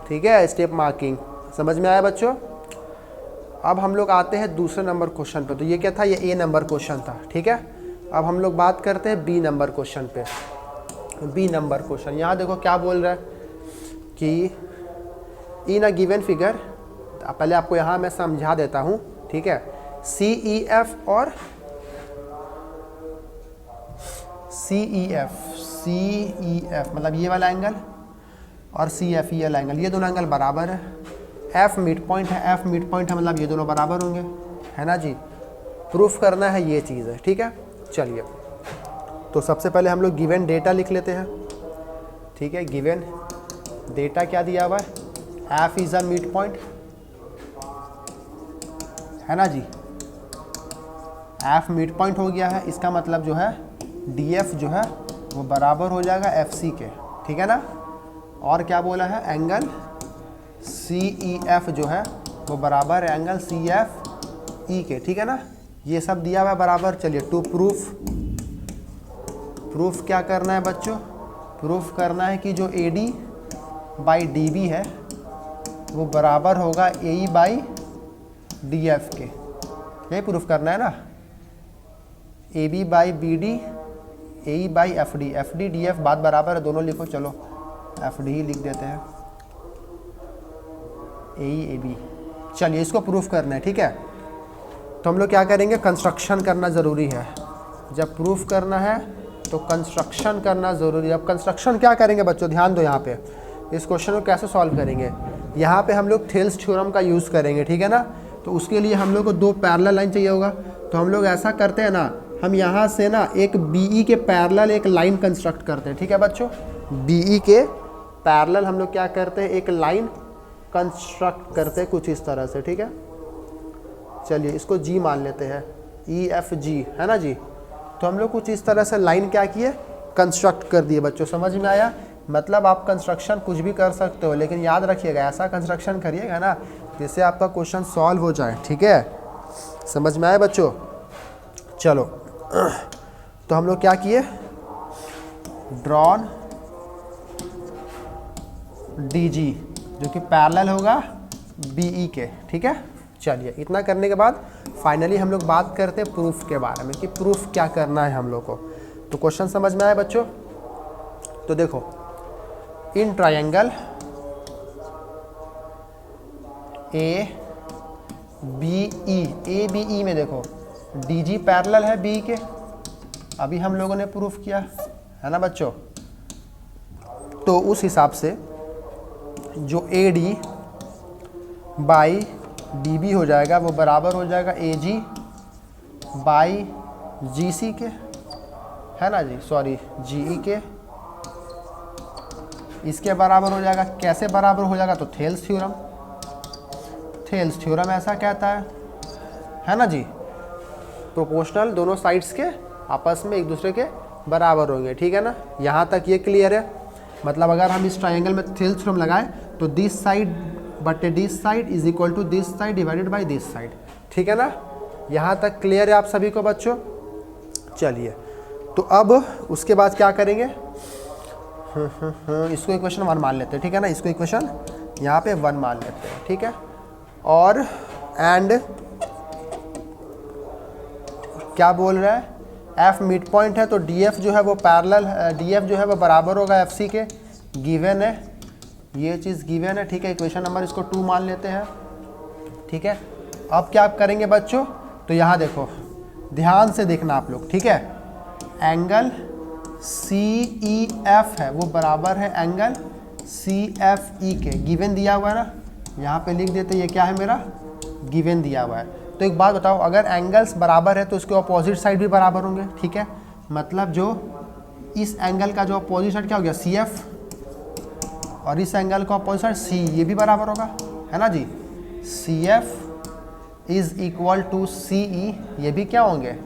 ठीक है। स्टेप मार्किंग समझ में आया बच्चों। अब हम लोग आते हैं दूसरे नंबर क्वेश्चन पे। तो ये क्या था, ये ए नंबर क्वेश्चन था, ठीक है। अब हम लोग बात करते हैं बी नंबर क्वेश्चन पे। बी नंबर क्वेश्चन यहाँ देखो क्या बोल रहा है कि इन अ गिवन फिगर, पहले आपको यहाँ मैं समझा देता हूँ, ठीक है। सी ई एफ और सी ई एफ मतलब ये वाला एंगल और सी एफ ई वाला एंगल, ये दोनों एंगल बराबर है। एफ मिड पॉइंट है, एफ मिड पॉइंट है, मतलब ये दोनों बराबर होंगे, है ना जी। प्रूफ करना है ये चीज़ है, ठीक है। चलिए तो सबसे पहले हम लोग गिवन डेटा लिख लेते हैं, ठीक है। गिवन डेटा क्या दिया हुआ है, F is a mid point, है ना जी। एफ मिड पॉइंट हो गया है, इसका मतलब जो है डी एफ जो है वो बराबर हो जाएगा एफ सी के, ठीक है ना। और क्या बोला है, एंगल सी ई एफ जो है वो बराबर है एंगल सी एफ ई के, ठीक है ना। ये सब दिया हुआ है बराबर। चलिए टू प्रूफ क्या करना है बच्चों, प्रूफ करना है कि जो A D by D B है वो बराबर होगा A E by D F के, यही प्रूफ करना है ना। A B by B D, A E by F D D F बात बराबर है, दोनों लिखो। चलो एफ डी ही लिख देते हैं, ए ई ए बी। चलिए इसको प्रूफ करना है, ठीक है। तो हम लोग क्या करेंगे, कंस्ट्रक्शन करना ज़रूरी है। जब प्रूफ करना है तो कंस्ट्रक्शन करना ज़रूरी है। अब कंस्ट्रक्शन क्या करेंगे बच्चों, ध्यान दो यहाँ पे। इस क्वेश्चन को कैसे सॉल्व करेंगे, यहाँ पे हम लोग थेल्स थ्योरम का यूज़ करेंगे, ठीक है ना। तो उसके लिए हम लोग को 2 पैरेलल लाइन चाहिए होगा। तो हम लोग ऐसा करते हैं ना, हम यहाँ से ना एक बीई के पैरेलल एक लाइन कंस्ट्रक्ट करते हैं, ठीक है बच्चों। बीई के पैरेलल हम लोग क्या करते हैं, एक लाइन कंस्ट्रक्ट करते हैं कुछ इस तरह से, ठीक है। चलिए इसको जी मान लेते हैं, ई एफ जी, है ना जी। तो हम लोग कुछ इस तरह से लाइन क्या किए, कंस्ट्रक्ट कर दिए बच्चों। समझ में आया, मतलब आप कंस्ट्रक्शन कुछ भी कर सकते हो, लेकिन याद रखिएगा ऐसा कंस्ट्रक्शन करिएगा ना जिससे आपका क्वेश्चन सॉल्व हो जाए, ठीक है। समझ में आया बच्चों। चलो तो हम लोग क्या किए, ड्रॉन डी जी जो कि पैरेलल होगा बीई के, ठीक है। चलिए इतना करने के बाद फाइनली हम लोग बात करते हैं प्रूफ के बारे में कि प्रूफ क्या करना है हम लोग को। तो क्वेश्चन समझ में आया बच्चों। तो देखो, in triangle A B E में देखो डी जी पैरेलल है बी के, अभी हम लोगों ने प्रूफ किया है ना बच्चों। तो उस हिसाब से जो A D by D B हो जाएगा वो बराबर हो जाएगा ए जी बाई जी सी के, है ना जी, सॉरी जी ई के। इसके बराबर हो जाएगा, कैसे बराबर हो जाएगा, तो थेल्स थ्योरम ऐसा कहता है ना जी। प्रोपोर्शनल दोनों साइड्स के आपस में एक दूसरे के बराबर होंगे, ठीक है ना। यहाँ तक ये क्लियर है। मतलब अगर हम इस ट्रायंगल में थेल्स थ्योरम लगाएं तो दिस साइड बटे this side is equal to this side divided by this side, ठीक है ना। यहाँ तक क्लियर है आप सभी को बच्चों। चलिए तो अब उसके बाद क्या करेंगे, इसको इक्वेशन 1 मान लेते हैं, ठीक है ना। इसको इक्वेशन यहाँ पे 1 मान लेते हैं, ठीक है। और एंड क्या बोल रहा है एफ मिड पॉइंट है तो डी एफ जो है वो पैरेलल, डी एफ जो है वो बराबर होगा एफ सी के, गिवन है, ये चीज़ गिवन है, ठीक है। इक्वेशन नंबर इसको 2 मान लेते हैं, ठीक है। अब क्या आप करेंगे बच्चों, तो यहाँ देखो ध्यान से देखना आप लोग, ठीक है। एंगल सी ई एफ है वो बराबर है एंगल सी एफ ई के, गिवन दिया हुआ है ना, यहाँ पे लिख देते ये क्या है मेरा, गिवन दिया हुआ है। तो एक बात बताओ, अगर एंगल्स बराबर है तो उसके अपोजिट साइड भी बराबर होंगे, ठीक है। मतलब जो इस एंगल का जो अपोजिट साइड क्या हो गया सी एफ, और इस एंगल का अपोजिट साइड सी, ये भी बराबर होगा, है ना जी। C F is equal to C E, ये भी क्या होंगे,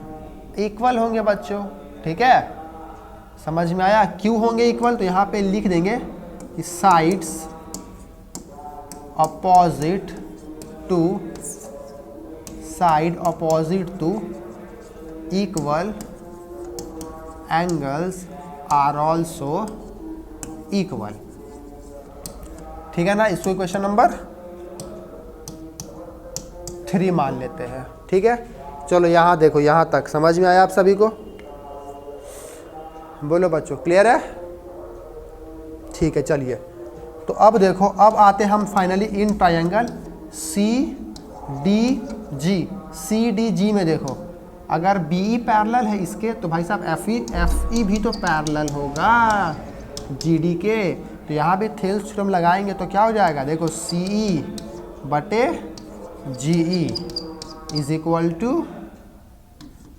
इक्वल होंगे बच्चों, ठीक है। समझ में आया, क्यों होंगे इक्वल, तो यहाँ पे लिख देंगे कि sides opposite to, side opposite to equal angles are also equal, ठीक है ना। इसको क्वेश्चन नंबर 3 मान लेते हैं, ठीक है। चलो यहाँ देखो, यहाँ तक समझ में आया आप सभी को, बोलो बच्चों क्लियर है, ठीक है। चलिए तो अब देखो, अब आते हम finally in triangle C D G, C D G में देखो अगर बी ई पैरेलल है इसके तो भाई साहब एफ ई भी तो पैरेलल होगा जी डी के, तो यहाँ भी थेल्स थ्योरम लगाएंगे तो क्या हो जाएगा, देखो सी ई बटे G E is equal to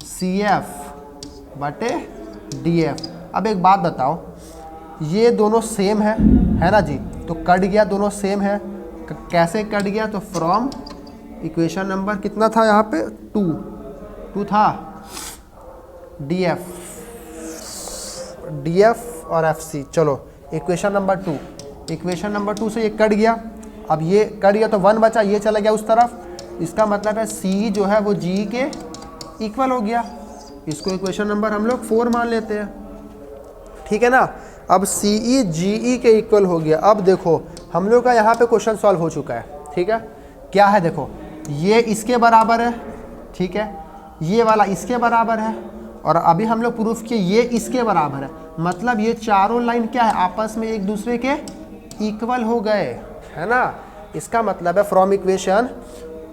C F बटे डी एफ। अब एक बात बताओ, ये दोनों सेम है ना जी, तो कट गया, दोनों सेम है, कैसे कट गया, तो फ्रॉम इक्वेशन नंबर कितना था यहाँ पे 2 था, डी एफ और एफ सी। चलो इक्वेशन नंबर 2, इक्वेशन नंबर 2 से ये कट गया, अब ये कट गया तो 1 बचा, ये चला गया उस तरफ, इसका मतलब है सी जो है वो जी के इक्वल हो गया। इसको इक्वेशन नंबर हम लोग 4 मान लेते हैं, ठीक है ना। अब सी ई जी ई के इक्वल हो गया। अब देखो हम लोग का यहाँ पे क्वेश्चन सॉल्व हो चुका है, ठीक है। क्या है देखो, ये इसके बराबर है, ठीक है, ये वाला इसके बराबर है, और अभी हम लोग प्रूफ किए ये इसके बराबर है, मतलब ये चारों लाइन क्या है, आपस में एक दूसरे के इक्वल हो गए, है ना। इसका मतलब है फ्रॉम इक्वेशन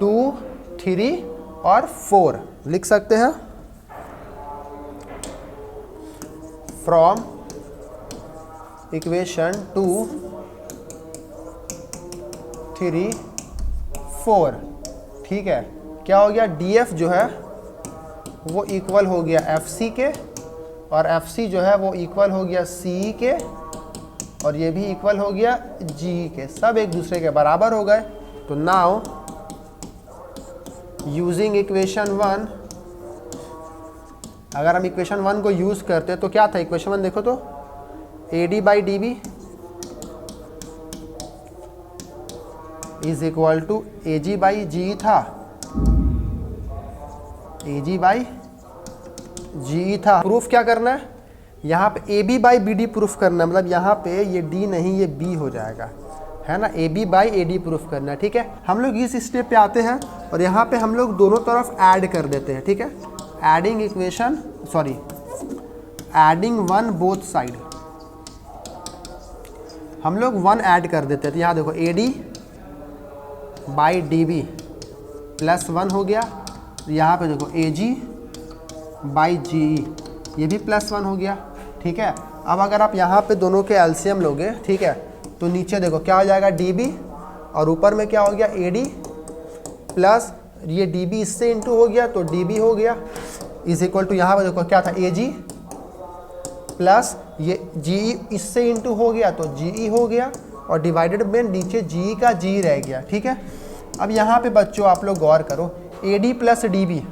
2, 3 और 4 लिख सकते हैं, फ्रॉम इक्वेशन 2, 3, 4, ठीक है। क्या हो गया, डी एफ जो है वो इक्वल हो गया एफ सी के, और एफ सी जो है वो इक्वल हो गया सी के, और ये भी इक्वल हो गया जी के, सब एक दूसरे के बराबर हो गए। तो नाउ यूजिंग इक्वेशन 1, अगर हम इक्वेशन 1 को यूज करते तो क्या था, इक्वेशन 1 देखो तो A D by D B is equal to A G by G था, ए जी बाई जी था। प्रूफ क्या करना है, यहाँ पे A B by B D proof करना है, मतलब यहाँ पे ये डी नहीं ये बी हो जाएगा, है ना। A B by A D proof करना है, ठीक है। हम लोग इस स्टेप पे आते हैं और यहाँ पे हम लोग दोनों तरफ ऐड कर देते हैं, ठीक है। Adding equation, sorry adding 1 both side, हम लोग 1 ऐड कर देते हैं। तो यहाँ देखो A D by D B plus 1 हो गया, यहाँ पे देखो ए जी बाई जी ई, ये भी प्लस 1 हो गया, ठीक है। अब अगर आप यहाँ पे दोनों के एलसीएम लोगे, ठीक है, तो नीचे देखो क्या हो जाएगा डी बी, और ऊपर में क्या हो गया ए डी प्लस ये डी बी इससे इंटू हो गया तो डी बी हो गया, इज इक्वल टू यहाँ पे देखो क्या था ए जी प्लस ये जी ई इससे इंटू हो गया तो जी ई हो गया, और डिवाइडेड में नीचे जी का जी रह गया, ठीक है। अब यहाँ पे बच्चों आप लोग गौर करो, A D plus D B,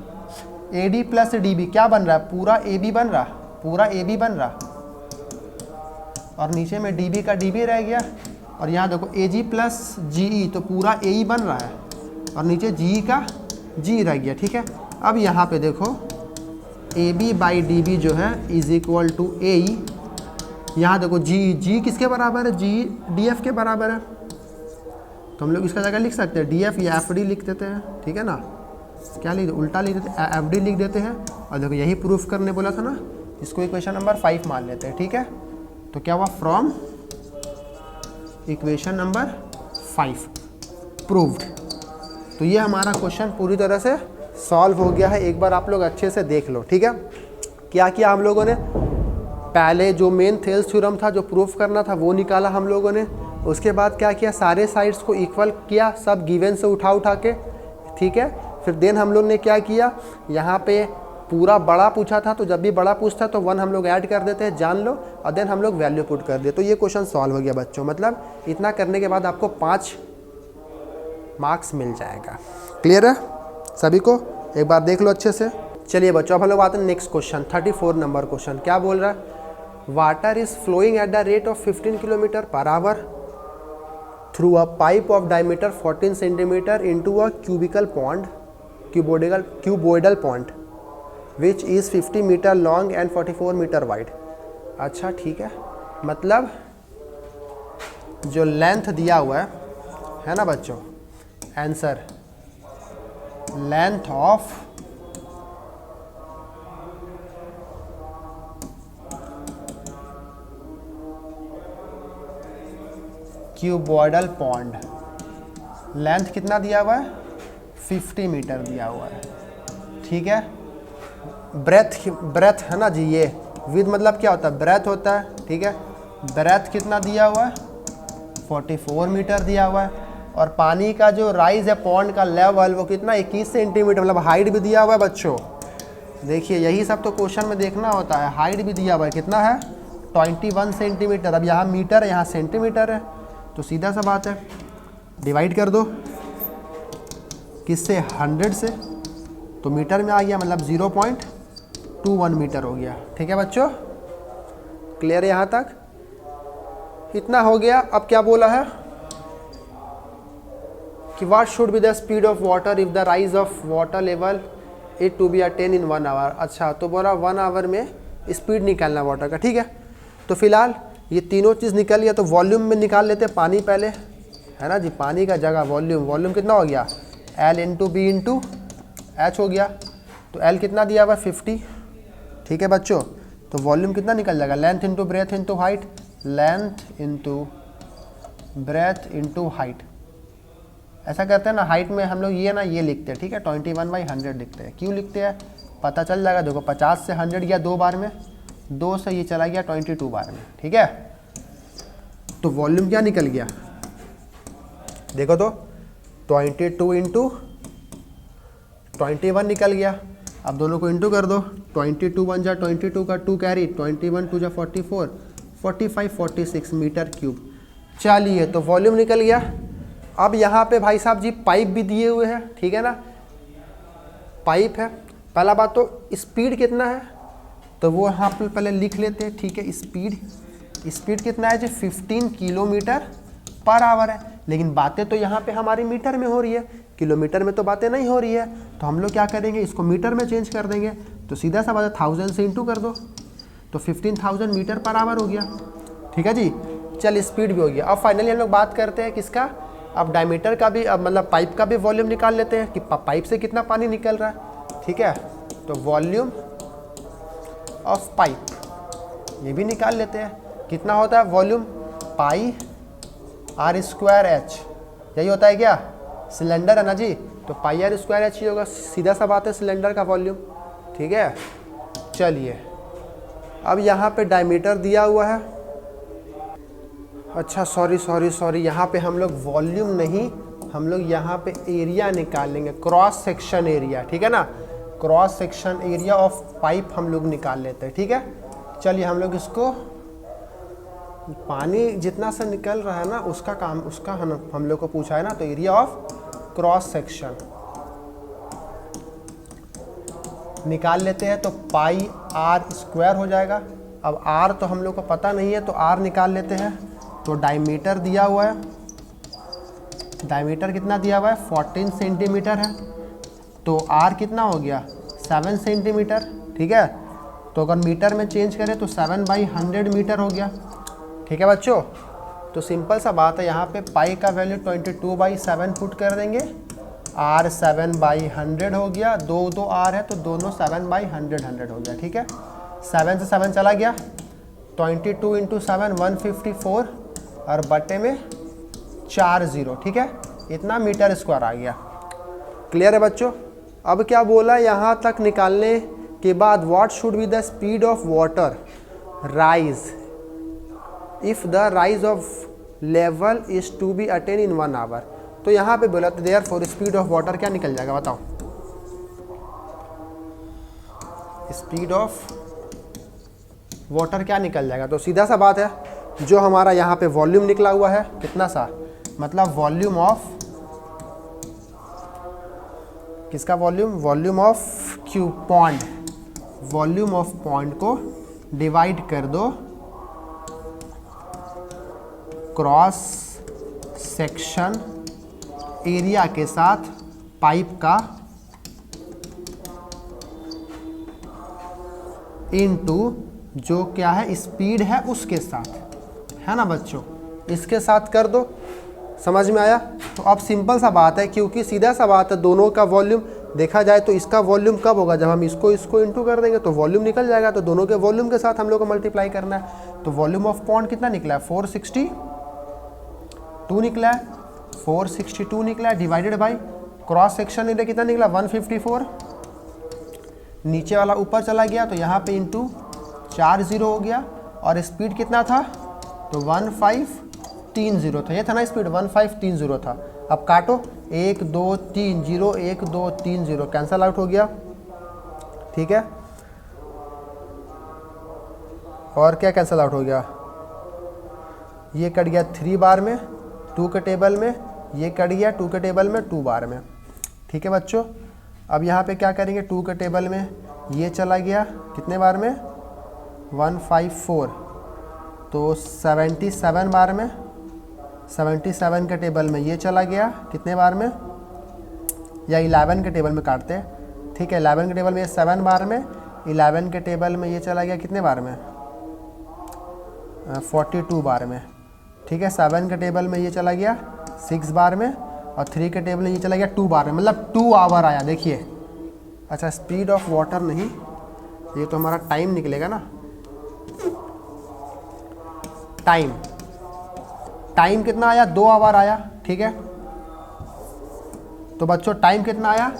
A D plus D B क्या बन रहा है, पूरा ए बी बन रहा, पूरा ए बी बन रहा, और नीचे में डी बी का डी बी रह गया, और यहाँ देखो ए जी प्लस जी ई तो पूरा ए ई बन रहा है, और नीचे जी का जी रह गया, ठीक है। अब यहाँ पे देखो A B by D B जो है is equal to A E, यहाँ देखो जी किसके बराबर है, जी डी एफ के बराबर है, तो हम लोग इसका जगह लिख सकते हैं डी एफ या एफ डी लिख देते हैं, ठीक है ना। क्या लिख, उल्टा लिख देते हैं, एफ डी लिख देते हैं, और देखो यही प्रूफ करने बोला था ना, इसको इक्वेशन नंबर 5 मान लेते हैं, ठीक है। तो क्या हुआ, फ्रॉम इक्वेशन नंबर 5 प्रूव्ड। तो ये हमारा क्वेश्चन पूरी तरह से सॉल्व हो गया है। एक बार आप लोग अच्छे से देख लो, ठीक है। क्या किया हम लोगों ने, पहले जो मेन थेल्स थ्योरम था जो प्रूफ करना था वो निकाला हम लोगों ने। उसके बाद क्या किया, सारे साइड्स को इक्वल किया, सब गिवन से उठा के, ठीक है। फिर देन हम लोग ने क्या किया, यहाँ पे पूरा बड़ा पूछा था, तो जब भी बड़ा पूछता तो 1 हम लोग ऐड कर देते हैं, जान लो, और देन हम लोग वैल्यू पुट कर दिए। तो ये क्वेश्चन सॉल्व हो गया बच्चों। मतलब इतना करने के बाद आपको 5 मार्क्स मिल जाएगा। क्लियर है सभी को, एक बार देख लो अच्छे से। चलिए बच्चों, अब हम लोग आते हैं नेक्स्ट क्वेश्चन, 34 नंबर क्वेश्चन। क्या बोल रहा है, water is flowing at the rate of 15 kilometre per hour through a pipe of diameter 14 centimetre into a cuboidal pond which is 50 metre long and 44 metre wide. अच्छा ठीक है, मतलब जो length दिया हुआ है ना बच्चों, answer length of cuboidal pond, length कितना दिया हुआ है, 50 मीटर दिया हुआ है, ठीक है। ब्रेथ है ना जी, ये विद मतलब क्या होता है, ब्रेथ होता है, ठीक है। ब्रेथ कितना दिया हुआ है, 44 मीटर दिया हुआ है। और पानी का जो राइज है पॉन्ड का लेवल वो कितना, 21 सेंटीमीटर, मतलब हाइट भी दिया हुआ है बच्चों। देखिए यही सब तो क्वेश्चन में देखना होता है, हाइट भी दिया हुआ है, कितना है, 21 सेंटीमीटर। अब यहाँ मीटर है, यहाँ सेंटीमीटर है, तो सीधा सा बात है, डिवाइड कर दो किससे, 100 से, तो मीटर में आ गया, मतलब 0.21 मीटर हो गया, ठीक है बच्चों। क्लियर है यहाँ तक, इतना हो गया। अब क्या बोला है कि what should be the speed of water if the rise of water level it to be attain in 1 hour. अच्छा, तो बोला 1 आवर में स्पीड निकालना वाटर का, ठीक है। तो फिलहाल ये तीनों चीज़ निकल गया, तो वॉल्यूम में निकाल लेते हैं पानी पहले, है ना जी। पानी का जगह वॉल्यूम कितना हो गया, L into B into H हो गया। तो L कितना दिया हुआ, 50, ठीक है बच्चों। तो वॉल्यूम कितना निकल जाएगा, length into breadth into height, length into breadth into height. ऐसा करते हैं ना, हाइट में हम लोग ये ना ये लिखते हैं, ठीक है, 21/100 लिखते हैं। क्यों लिखते हैं, पता चल जाएगा। देखो 50 से 100 गया 2 बार में, 2 से ये चला गया 22 बार में, ठीक है। तो वॉल्यूम क्या निकल गया, देखो तो 22 इंटू 21 निकल गया। अब दोनों को इंटू कर दो, 22 1 जा 22 का 2 कैरी, 21 2 जा 44, 45 46 मीटर क्यूब। चलिए, तो वॉल्यूम निकल गया। अब यहाँ पे भाई साहब जी पाइप भी दिए हुए हैं, ठीक है ना, पाइप है। पहला बात तो स्पीड कितना है, तो वो यहाँ पे पहले लिख लेते हैं, ठीक है। स्पीड कितना है जी, 15 किलोमीटर पर आवर है। लेकिन बातें तो यहाँ पे हमारी मीटर में हो रही है, किलोमीटर में तो बातें नहीं हो रही है। तो हम लोग क्या करेंगे, इसको मीटर में चेंज कर देंगे। तो सीधा सा बात है, 1000 से इंटू कर दो, तो 15,000 मीटर पर आवर हो गया, ठीक है जी। चल, स्पीड भी हो गया। अब फाइनली हम लोग बात करते हैं किसका, अब डायमीटर का भी, अब मतलब पाइप का भी वॉल्यूम निकाल लेते हैं कि पाइप से कितना पानी निकल रहा है, ठीक है। तो वॉल्यूम ऑफ पाइप ये भी निकाल लेते हैं, कितना होता है वॉल्यूम, पाई r²h, यही होता है क्या, सिलेंडर है ना जी। तो पाई r²h ही होगा, सीधा सा बात है, सिलेंडर का वॉल्यूम, ठीक है। चलिए, अब यहाँ पे डायमीटर दिया हुआ है। अच्छा सॉरी, यहाँ पे हम लोग वॉल्यूम नहीं, हम लोग यहाँ पे एरिया निकालेंगे, क्रॉस सेक्शन एरिया, ठीक है ना। Cross section area of pipe हम लोग निकाल लेते हैं, ठीक है। चलिए, हम लोग इसको, पानी जितना सा निकल रहा है ना उसका काम, उसका हम लोग को पूछा है ना, तो एरिया ऑफ क्रॉस सेक्शन निकाल लेते हैं। तो पाई r² हो जाएगा। अब r तो हम लोग को पता नहीं है, तो r निकाल लेते हैं। तो डायमीटर दिया हुआ है, डायमीटर कितना दिया हुआ है, 14 सेंटीमीटर है। तो r कितना हो गया, 7 सेंटीमीटर, ठीक है। तो अगर मीटर में चेंज करें तो 7/100 मीटर हो गया, ठीक है बच्चों। तो सिंपल सा बात है, यहाँ पे पाई का वैल्यू 22/7 पुट कर देंगे, R 7/100 हो गया, 2 R है तो दोनों 7/100 हो गया, ठीक है। 7 से 7 चला गया, 22 × 7 154 और बटे में 40, ठीक है। इतना मीटर स्क्वायर आ गया। क्लियर है बच्चों। अब क्या बोला, यहाँ तक निकालने के बाद what should be the speed of water rise if the rise of level is to be attain in 1 hour. तो यहाँ पे बोला तो देयरफॉर स्पीड ऑफ वाटर क्या निकल जाएगा, बताओ। स्पीड ऑफ वाटर क्या निकल जाएगा, तो सीधा सा बात है, जो हमारा यहाँ पे वॉल्यूम निकला हुआ है कितना सा, मतलब वॉल्यूम ऑफ किसका volume, volume of cube pond, volume of pond को डिवाइड कर दो क्रॉस सेक्शन एरिया के साथ पाइप का इनटू जो क्या है स्पीड है उसके साथ, है ना बच्चों। इसके साथ कर दो, समझ में आया। तो अब सिंपल सा बात है, क्योंकि सीधा सा बात है, दोनों का वॉल्यूम देखा जाए तो इसका वॉल्यूम कब होगा, जब हम इसको इनटू कर देंगे तो वॉल्यूम निकल जाएगा। तो दोनों के वॉल्यूम के साथ हम लोग को मल्टीप्लाई करना है। तो वॉल्यूम ऑफ पॉन्ड कितना निकला है, 462 निकला है, 462 निकला है, divided by cross section area कितना निकला 154, नीचे वाला ऊपर चला गया तो यहाँ पे इंटू 40 हो गया, और स्पीड कितना था, तो 1530 था, ये था ना स्पीड, 1530 था। अब काटो, 1 2 3 0 1 2 3 0 कैंसल आउट हो गया, ठीक है। और क्या कैंसल आउट हो गया, ये कट गया 3 बार में 2 के टेबल में, ये कट गया 2 के टेबल में 2 बार में, ठीक है बच्चों। अब यहाँ पे क्या करेंगे, 2 के टेबल में ये चला गया कितने बार में 154, तो 77 बार में, 77 के टेबल में ये चला गया कितने बार में, या 11 के टेबल में काटते हैं, ठीक है। 11 के टेबल में ये 7 बार में, 11 के टेबल में ये चला गया कितने बार में 42 बार में, ठीक है। 7 के टेबल में ये चला गया 6 बार में, और 3 के टेबल में ये चला गया 2 बार में, मतलब 2 आवर आया, देखिए। अच्छा, स्पीड ऑफ वाटर नहीं, ये तो हमारा टाइम निकलेगा ना, टाइम कितना आया, 2 आवर आया, ठीक है। तो बच्चों टाइम कितना आया,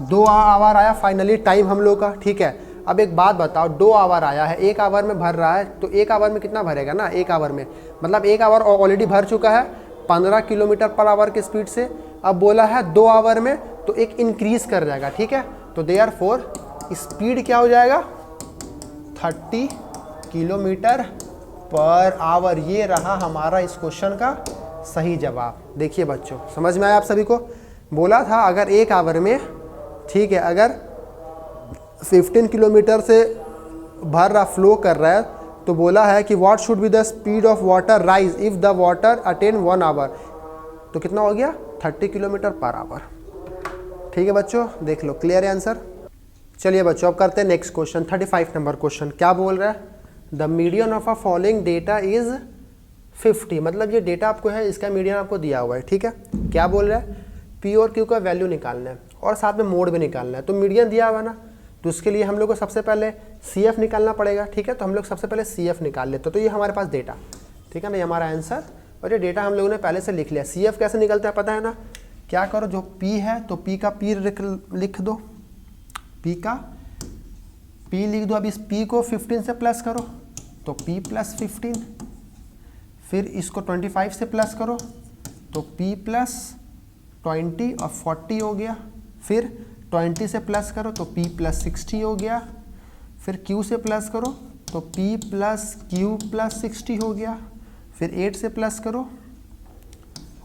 2 आवर आया फाइनली टाइम हम लोग का, ठीक है। अब एक बात बताओ, 2 आवर आया है, 1 आवर में भर रहा है, तो 1 आवर में कितना भरेगा ना, 1 आवर में मतलब 1 आवर ऑलरेडी भर चुका है 15 किलोमीटर पर आवर की स्पीड से। अब बोला है 2 आवर में, तो एक इंक्रीज कर जाएगा, ठीक है। तो देयरफॉर स्पीड क्या हो जाएगा 30 किलोमीटर पर आवर। ये रहा हमारा इस क्वेश्चन का सही जवाब। देखिए बच्चों, समझ में आया आप सभी को। बोला था अगर 1 आवर में, ठीक है, अगर 15 किलोमीटर से भर रहा फ्लो कर रहा है, तो बोला है कि what should be the speed of water rise if the water attain 1 hour. तो कितना हो गया 30 किलोमीटर पर आवर, ठीक है बच्चों, देख लो। क्लियर है आंसर। चलिए बच्चों अब करते हैं नेक्स्ट क्वेश्चन, 35 नंबर क्वेश्चन। क्या बोल रहा है, the median of a following data is 50, मतलब ये डेटा आपको है, इसका मीडियन आपको दिया हुआ है, ठीक है। क्या बोल रहा है, पी और क्यू का वैल्यू निकालना है और साथ में मोड भी निकालना है। तो मीडियन दिया हुआ ना, तो उसके लिए हम लोग को सबसे पहले सी एफ निकालना पड़ेगा, ठीक है। तो हम लोग सबसे पहले सी एफ निकाल लेते, तो ये हमारे पास डेटा, ठीक है ना, ये हमारा आंसर, और ये डेटा हम लोगों ने पहले से लिख लिया। सी एफ कैसे निकलता है पता है ना, क्या करो, जो पी है तो पी का पी लिख दो, पी का पी लिख दो। अब इस पी को 15 से प्लस करो तो p प्लस 15, फिर इसको 25 से प्लस करो तो p प्लस 20 और 40 हो गया, फिर 20 से प्लस करो तो p प्लस 60 हो गया, फिर q से प्लस करो तो p प्लस q प्लस 60 हो गया, फिर 8 से प्लस करो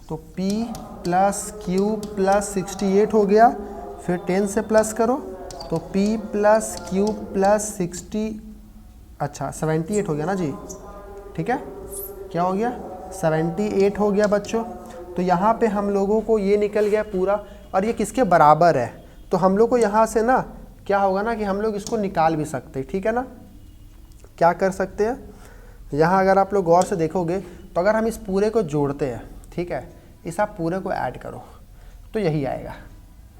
तो p प्लस q प्लस 68 हो गया, फिर 10 से प्लस करो तो p प्लस q प्लस 78 हो गया ना जी, ठीक है। क्या हो गया 78 हो गया बच्चों। तो यहाँ पे हम लोगों को ये निकल गया पूरा, और ये किसके बराबर है, तो हम लोग को यहाँ से ना क्या होगा ना कि हम लोग इसको निकाल भी सकते हैं, ठीक है ना। क्या कर सकते हैं, यहाँ अगर आप लोग गौर से देखोगे तो अगर हम इस पूरे को जोड़ते हैं, ठीक है, इस आप पूरे को ऐड करो तो यही आएगा,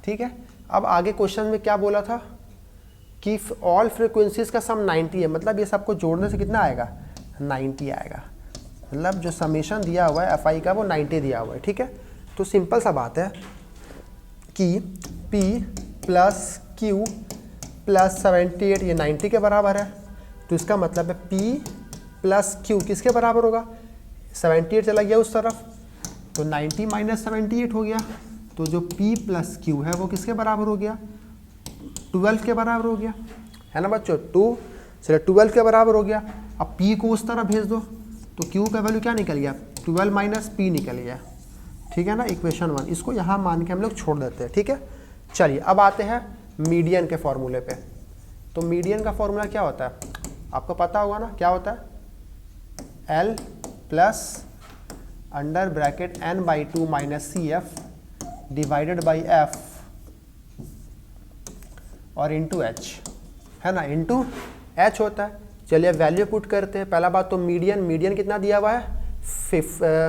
ठीक है। अब आगे क्वेश्चन में क्या बोला था कि ऑल फ्रिक्वेंसीज का सम 90 है, मतलब ये सबको जोड़ने से कितना आएगा 90 आएगा, मतलब जो समेशन दिया हुआ है एफ का वो 90 दिया हुआ है, ठीक है। तो सिंपल सा बात है कि P प्लस Q प्लस 78 ये 90 के बराबर है, तो इसका मतलब है P प्लस Q किसके बराबर होगा, 78 चला गया उस तरफ, तो 90 माइनस 78 हो गया, तो जो P प्लस Q है वो किसके बराबर हो गया 12 के बराबर हो गया, है ना बच्चों। 12 के बराबर हो गया। अब P को उस तरफ भेज दो तो Q का वैल्यू क्या निकल गया 12 माइनस P निकल गया, ठीक है ना, इक्वेशन 1। इसको यहाँ मान के हम लोग छोड़ देते हैं, ठीक है। चलिए अब आते हैं मीडियन के फॉर्मूले पे। तो मीडियन का फॉर्मूला क्या होता है आपको पता होगा ना, क्या होता है L plus under bracket n/2 minus CF divided by F और इंटू H, है ना, इंटू H होता है। चलिए वैल्यू पुट करते हैं। पहला बात तो मीडियन कितना दिया हुआ है,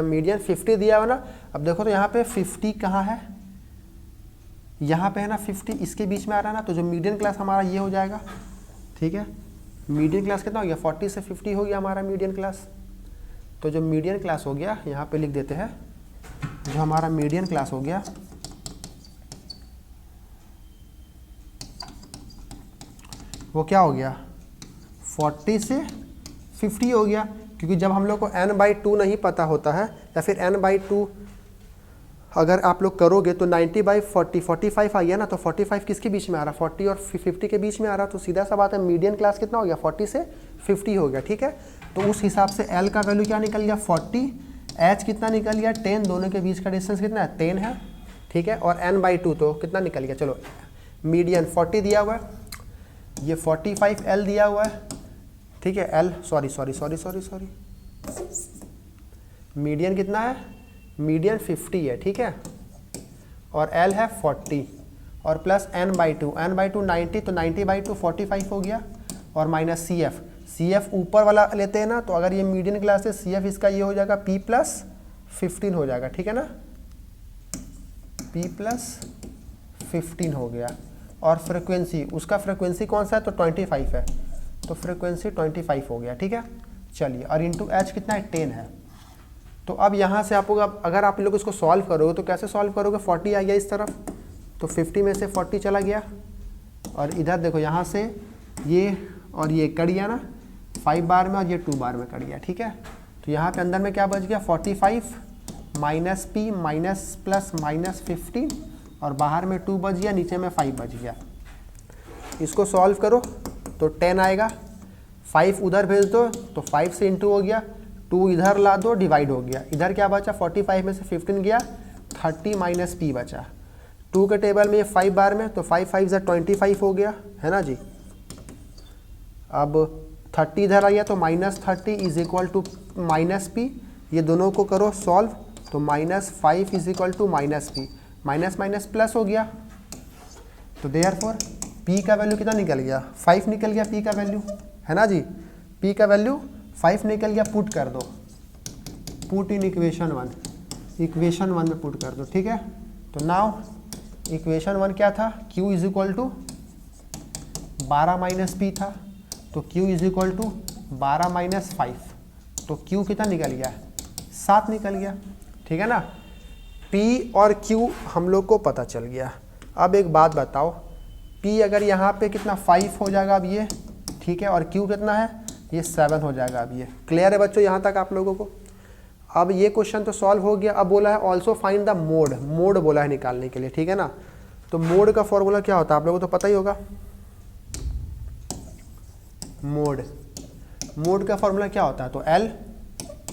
मीडियन 50 दिया हुआ ना। अब देखो तो यहाँ पे 50 कहाँ है, यहाँ पे है ना 50, इसके बीच में आ रहा है ना, तो जो मीडियन क्लास हमारा ये हो जाएगा, ठीक है। मीडियन क्लास कितना हो गया 40 से 50 हो गया हमारा मीडियन क्लास। तो जो मीडियन क्लास हो गया यहाँ पे लिख देते हैं, जो हमारा मीडियन क्लास हो गया वो क्या हो गया 40 से 50 हो गया, क्योंकि जब हम लोग को n/2 नहीं पता होता है या फिर n/2 अगर आप लोग करोगे तो 90/40 45 आ गया ना, तो 45 किसके बीच में आ रहा, 40 और 50 के बीच में आ रहा, तो सीधा सा बात है मीडियन क्लास कितना हो गया 40 से 50 हो गया, ठीक है। तो उस हिसाब से L का वैल्यू क्या निकल गया 40, H कितना निकल गया 10, दोनों के बीच का डिस्टेंस कितना है 10 है, ठीक है। और n/2 तो कितना निकल गया, चलो मीडियन 40 दिया हुआ है, ये 45 L दिया हुआ है, ठीक है। L सॉरी मीडियन कितना है, मीडियन 50 है, ठीक है, और L है 40 और प्लस n/2 90, तो 90/2 45 हो गया, और माइनस CF ऊपर वाला लेते हैं ना, तो अगर ये मीडियन क्लास है CF इसका ये हो जाएगा P प्लस 15 हो जाएगा, ठीक है ना, P प्लस 15 हो गया। और फ्रिक्वेंसी, उसका फ्रिक्वेंसी कौन सा है तो 25 है, तो फ्रिक्वेंसी 25 हो गया, ठीक है। चलिए और इंटू H कितना है 10 है। तो अब यहाँ से आपको अगर आप लोग इसको सॉल्व करोगे तो कैसे सॉल्व करोगे, 40 आ गया इस तरफ, तो 50 में से 40 चला गया, और इधर देखो यहाँ से ये और ये कट गया ना 5 बार में, और ये 2 बार में कट गया, ठीक है। तो यहाँ के अंदर में क्या बच गया 45 minus P minus plus minus 15, और बाहर में 2 बच गया, नीचे में 5 बच गया। इसको सॉल्व करो तो 10 आएगा, 5 उधर भेज दो तो 5 से इंटू हो गया, 2 इधर ला दो डिवाइड हो गया, इधर क्या बचा 45 में से 15 गया 30 माइनस P बचा, 2 के टेबल में ये 5 बार में, तो 5 5 25 हो गया, है ना जी। अब 30 इधर आ गया तो minus 30 is equal to minus P, ये दोनों को करो सॉल्व, तो minus 5 is equal to minus P, minus minus plus हो गया, तो देयरफॉर P का वैल्यू कितना निकल गया 5 निकल गया P का वैल्यू, है ना जी। P का वैल्यू 5 निकल गया, पुट कर दो, पुट इन इक्वेशन 1 में पुट कर दो, ठीक है। तो नाउ इक्वेशन 1 क्या था, Q is equal to 12 minus P था, तो Q is equal to 12 minus 5, तो Q कितना निकल गया 7 निकल गया, ठीक है ना। P और Q हम लोग को पता चल गया। अब एक बात बताओ, P अगर यहाँ पे कितना 5 हो जाएगा अब ये, ठीक है, और Q कितना है ये 7 हो जाएगा अब ये। क्लियर है बच्चों यहाँ तक आप लोगों को। अब ये क्वेश्चन तो सॉल्व हो गया। अब बोला है ऑल्सो फाइंड द मोड बोला है निकालने के लिए, ठीक है ना। तो मोड का फॉर्मूला क्या होता है आप लोगों को तो पता ही होगा। मोड का फॉर्मूला क्या होता है, तो L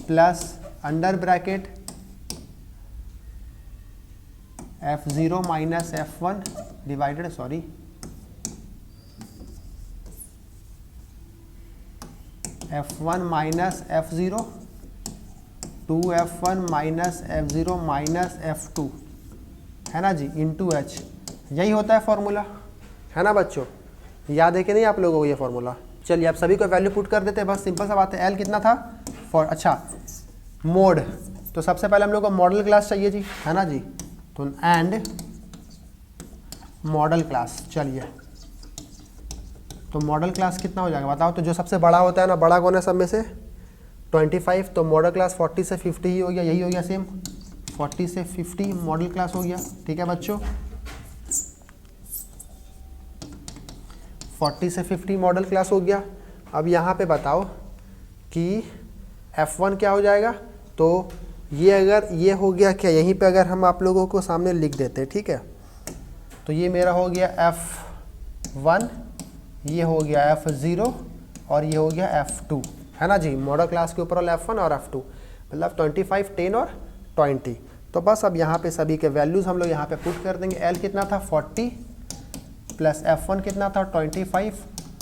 plus under bracket F0 minus F1 divided F1 minus F0 2F1 minus F0 minus F2, है ना जी, इंटू H। यही होता है फॉर्मूला, है ना बच्चों, याद है कि नहीं आप लोगों को ये फॉर्मूला। चलिए आप सभी को वैल्यू पुट कर देते हैं, बस सिंपल सा बात है। L कितना था अच्छा मोड, तो सबसे पहले हम लोग को मॉडल क्लास चाहिए जी, है ना जी। तो एंड मॉडल क्लास। चलिए, तो मॉडल क्लास कितना हो जाएगा बताओ। तो जो सबसे बड़ा होता है ना, बड़ा कौन है सब में से, 25, तो मॉडल क्लास 40 से 50 ही हो गया, यही हो गया सेम, 40 से 50 मॉडल क्लास हो गया। ठीक है बच्चों, 40 से 50 मॉडल क्लास हो गया। अब यहाँ पे बताओ कि F1 क्या हो जाएगा। तो ये अगर ये हो गया क्या, यहीं पे अगर हम आप लोगों को सामने लिख देते हैं, ठीक है, तो ये मेरा हो गया F1, ये हो गया F0 और ये हो गया F2, है ना जी। मॉडल क्लास के ऊपर वाला F1 और F2, मतलब 25, 10 और 20। तो बस अब यहाँ पे सभी के वैल्यूज़ हम लोग यहाँ पे पुट कर देंगे। L कितना था 40 प्लस F1 कितना था 25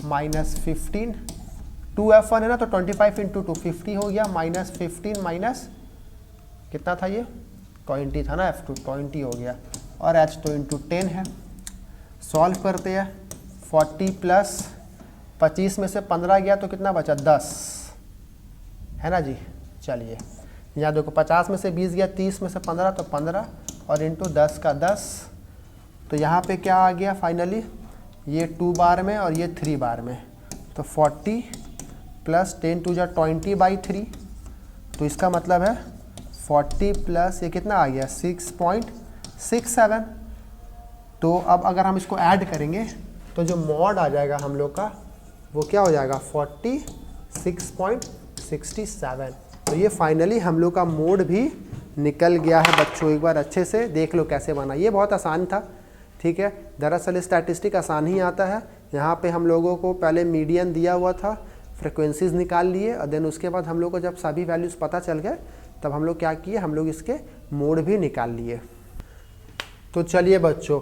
माइनस 15, 2F1 है ना, तो 25 इंटू 2 50 हो गया, माइनस 15 माइनस कितना था ये 20 था ना, F2 20 हो गया, और H तो इंटू 10 है। सॉल्व करते हैं, 40 प्लस 25 में से 15 गया तो कितना बचा 10, है ना जी। चलिए यहाँ देखो 50 में से 20 गया, 30 में से 15 तो 15 और इंटू 10 का 10, तो यहाँ पे क्या आ गया फाइनली, ये 2 बार में और ये 3 बार में, तो 40 प्लस 10 टू जा 20/3, तो इसका मतलब है 40 प्लस ये कितना आ गया 6.67। तो अब अगर हम इसको ऐड करेंगे तो जो मॉड आ जाएगा हम लोग का वो क्या हो जाएगा 46.67। तो ये फाइनली हम लोग का मोड भी निकल गया है बच्चों। एक बार अच्छे से देख लो कैसे बना, ये बहुत आसान था, ठीक है। दरअसल स्टैटिस्टिक आसान ही आता है। यहाँ पे हम लोगों को पहले मीडियन दिया हुआ था, फ्रिक्वेंसीज निकाल लिए, और देन उसके बाद हम लोग को जब सभी वैल्यूज़ पता चल गए तब हम लोग क्या किए, हम लोग इसके मोड भी निकाल लिए। तो चलिए बच्चों,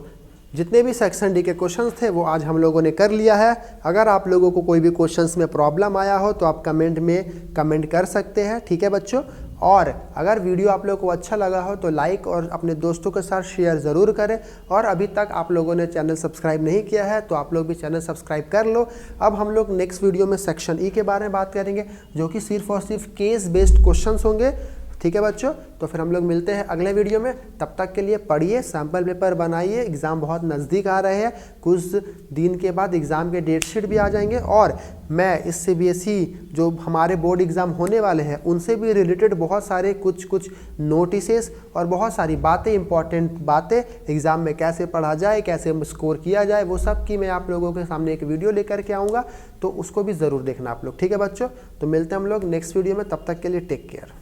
जितने भी सेक्शन डी के क्वेश्चंस थे वो आज हम लोगों ने कर लिया है। अगर आप लोगों को कोई भी क्वेश्चंस में प्रॉब्लम आया हो तो आप कमेंट में कमेंट कर सकते हैं, ठीक है बच्चों। और अगर वीडियो आप लोगों को अच्छा लगा हो तो लाइक और अपने दोस्तों के साथ शेयर ज़रूर करें। और अभी तक आप लोगों ने चैनल सब्सक्राइब नहीं किया है तो आप लोग भी चैनल सब्सक्राइब कर लो। अब हम लोग नेक्स्ट वीडियो में सेक्शन ई के बारे में बात करेंगे, जो कि सिर्फ और सिर्फ केस बेस्ड क्वेश्चंस होंगे, ठीक है बच्चों। तो फिर हम लोग मिलते हैं अगले वीडियो में। तब तक के लिए पढ़िए, सैम्पल पेपर बनाइए, एग्ज़ाम बहुत नज़दीक आ रहे हैं, कुछ दिन के बाद एग्ज़ाम के डेट शीट भी आ जाएंगे। और मैं इस CBSE जो हमारे बोर्ड एग्ज़ाम होने वाले हैं उनसे भी रिलेटेड बहुत सारे कुछ नोटिसेस और बहुत सारी बातें, इंपॉर्टेंट बातें, एग्ज़ाम में कैसे पढ़ा जाए, कैसे स्कोर किया जाए, वो सब की मैं आप लोगों के सामने एक वीडियो लेकर के आऊँगा। तो उसको भी ज़रूर देखना आप लोग, ठीक है बच्चों। तो मिलते हैं हम लोग नेक्स्ट वीडियो में, तब तक के लिए टेक केयर।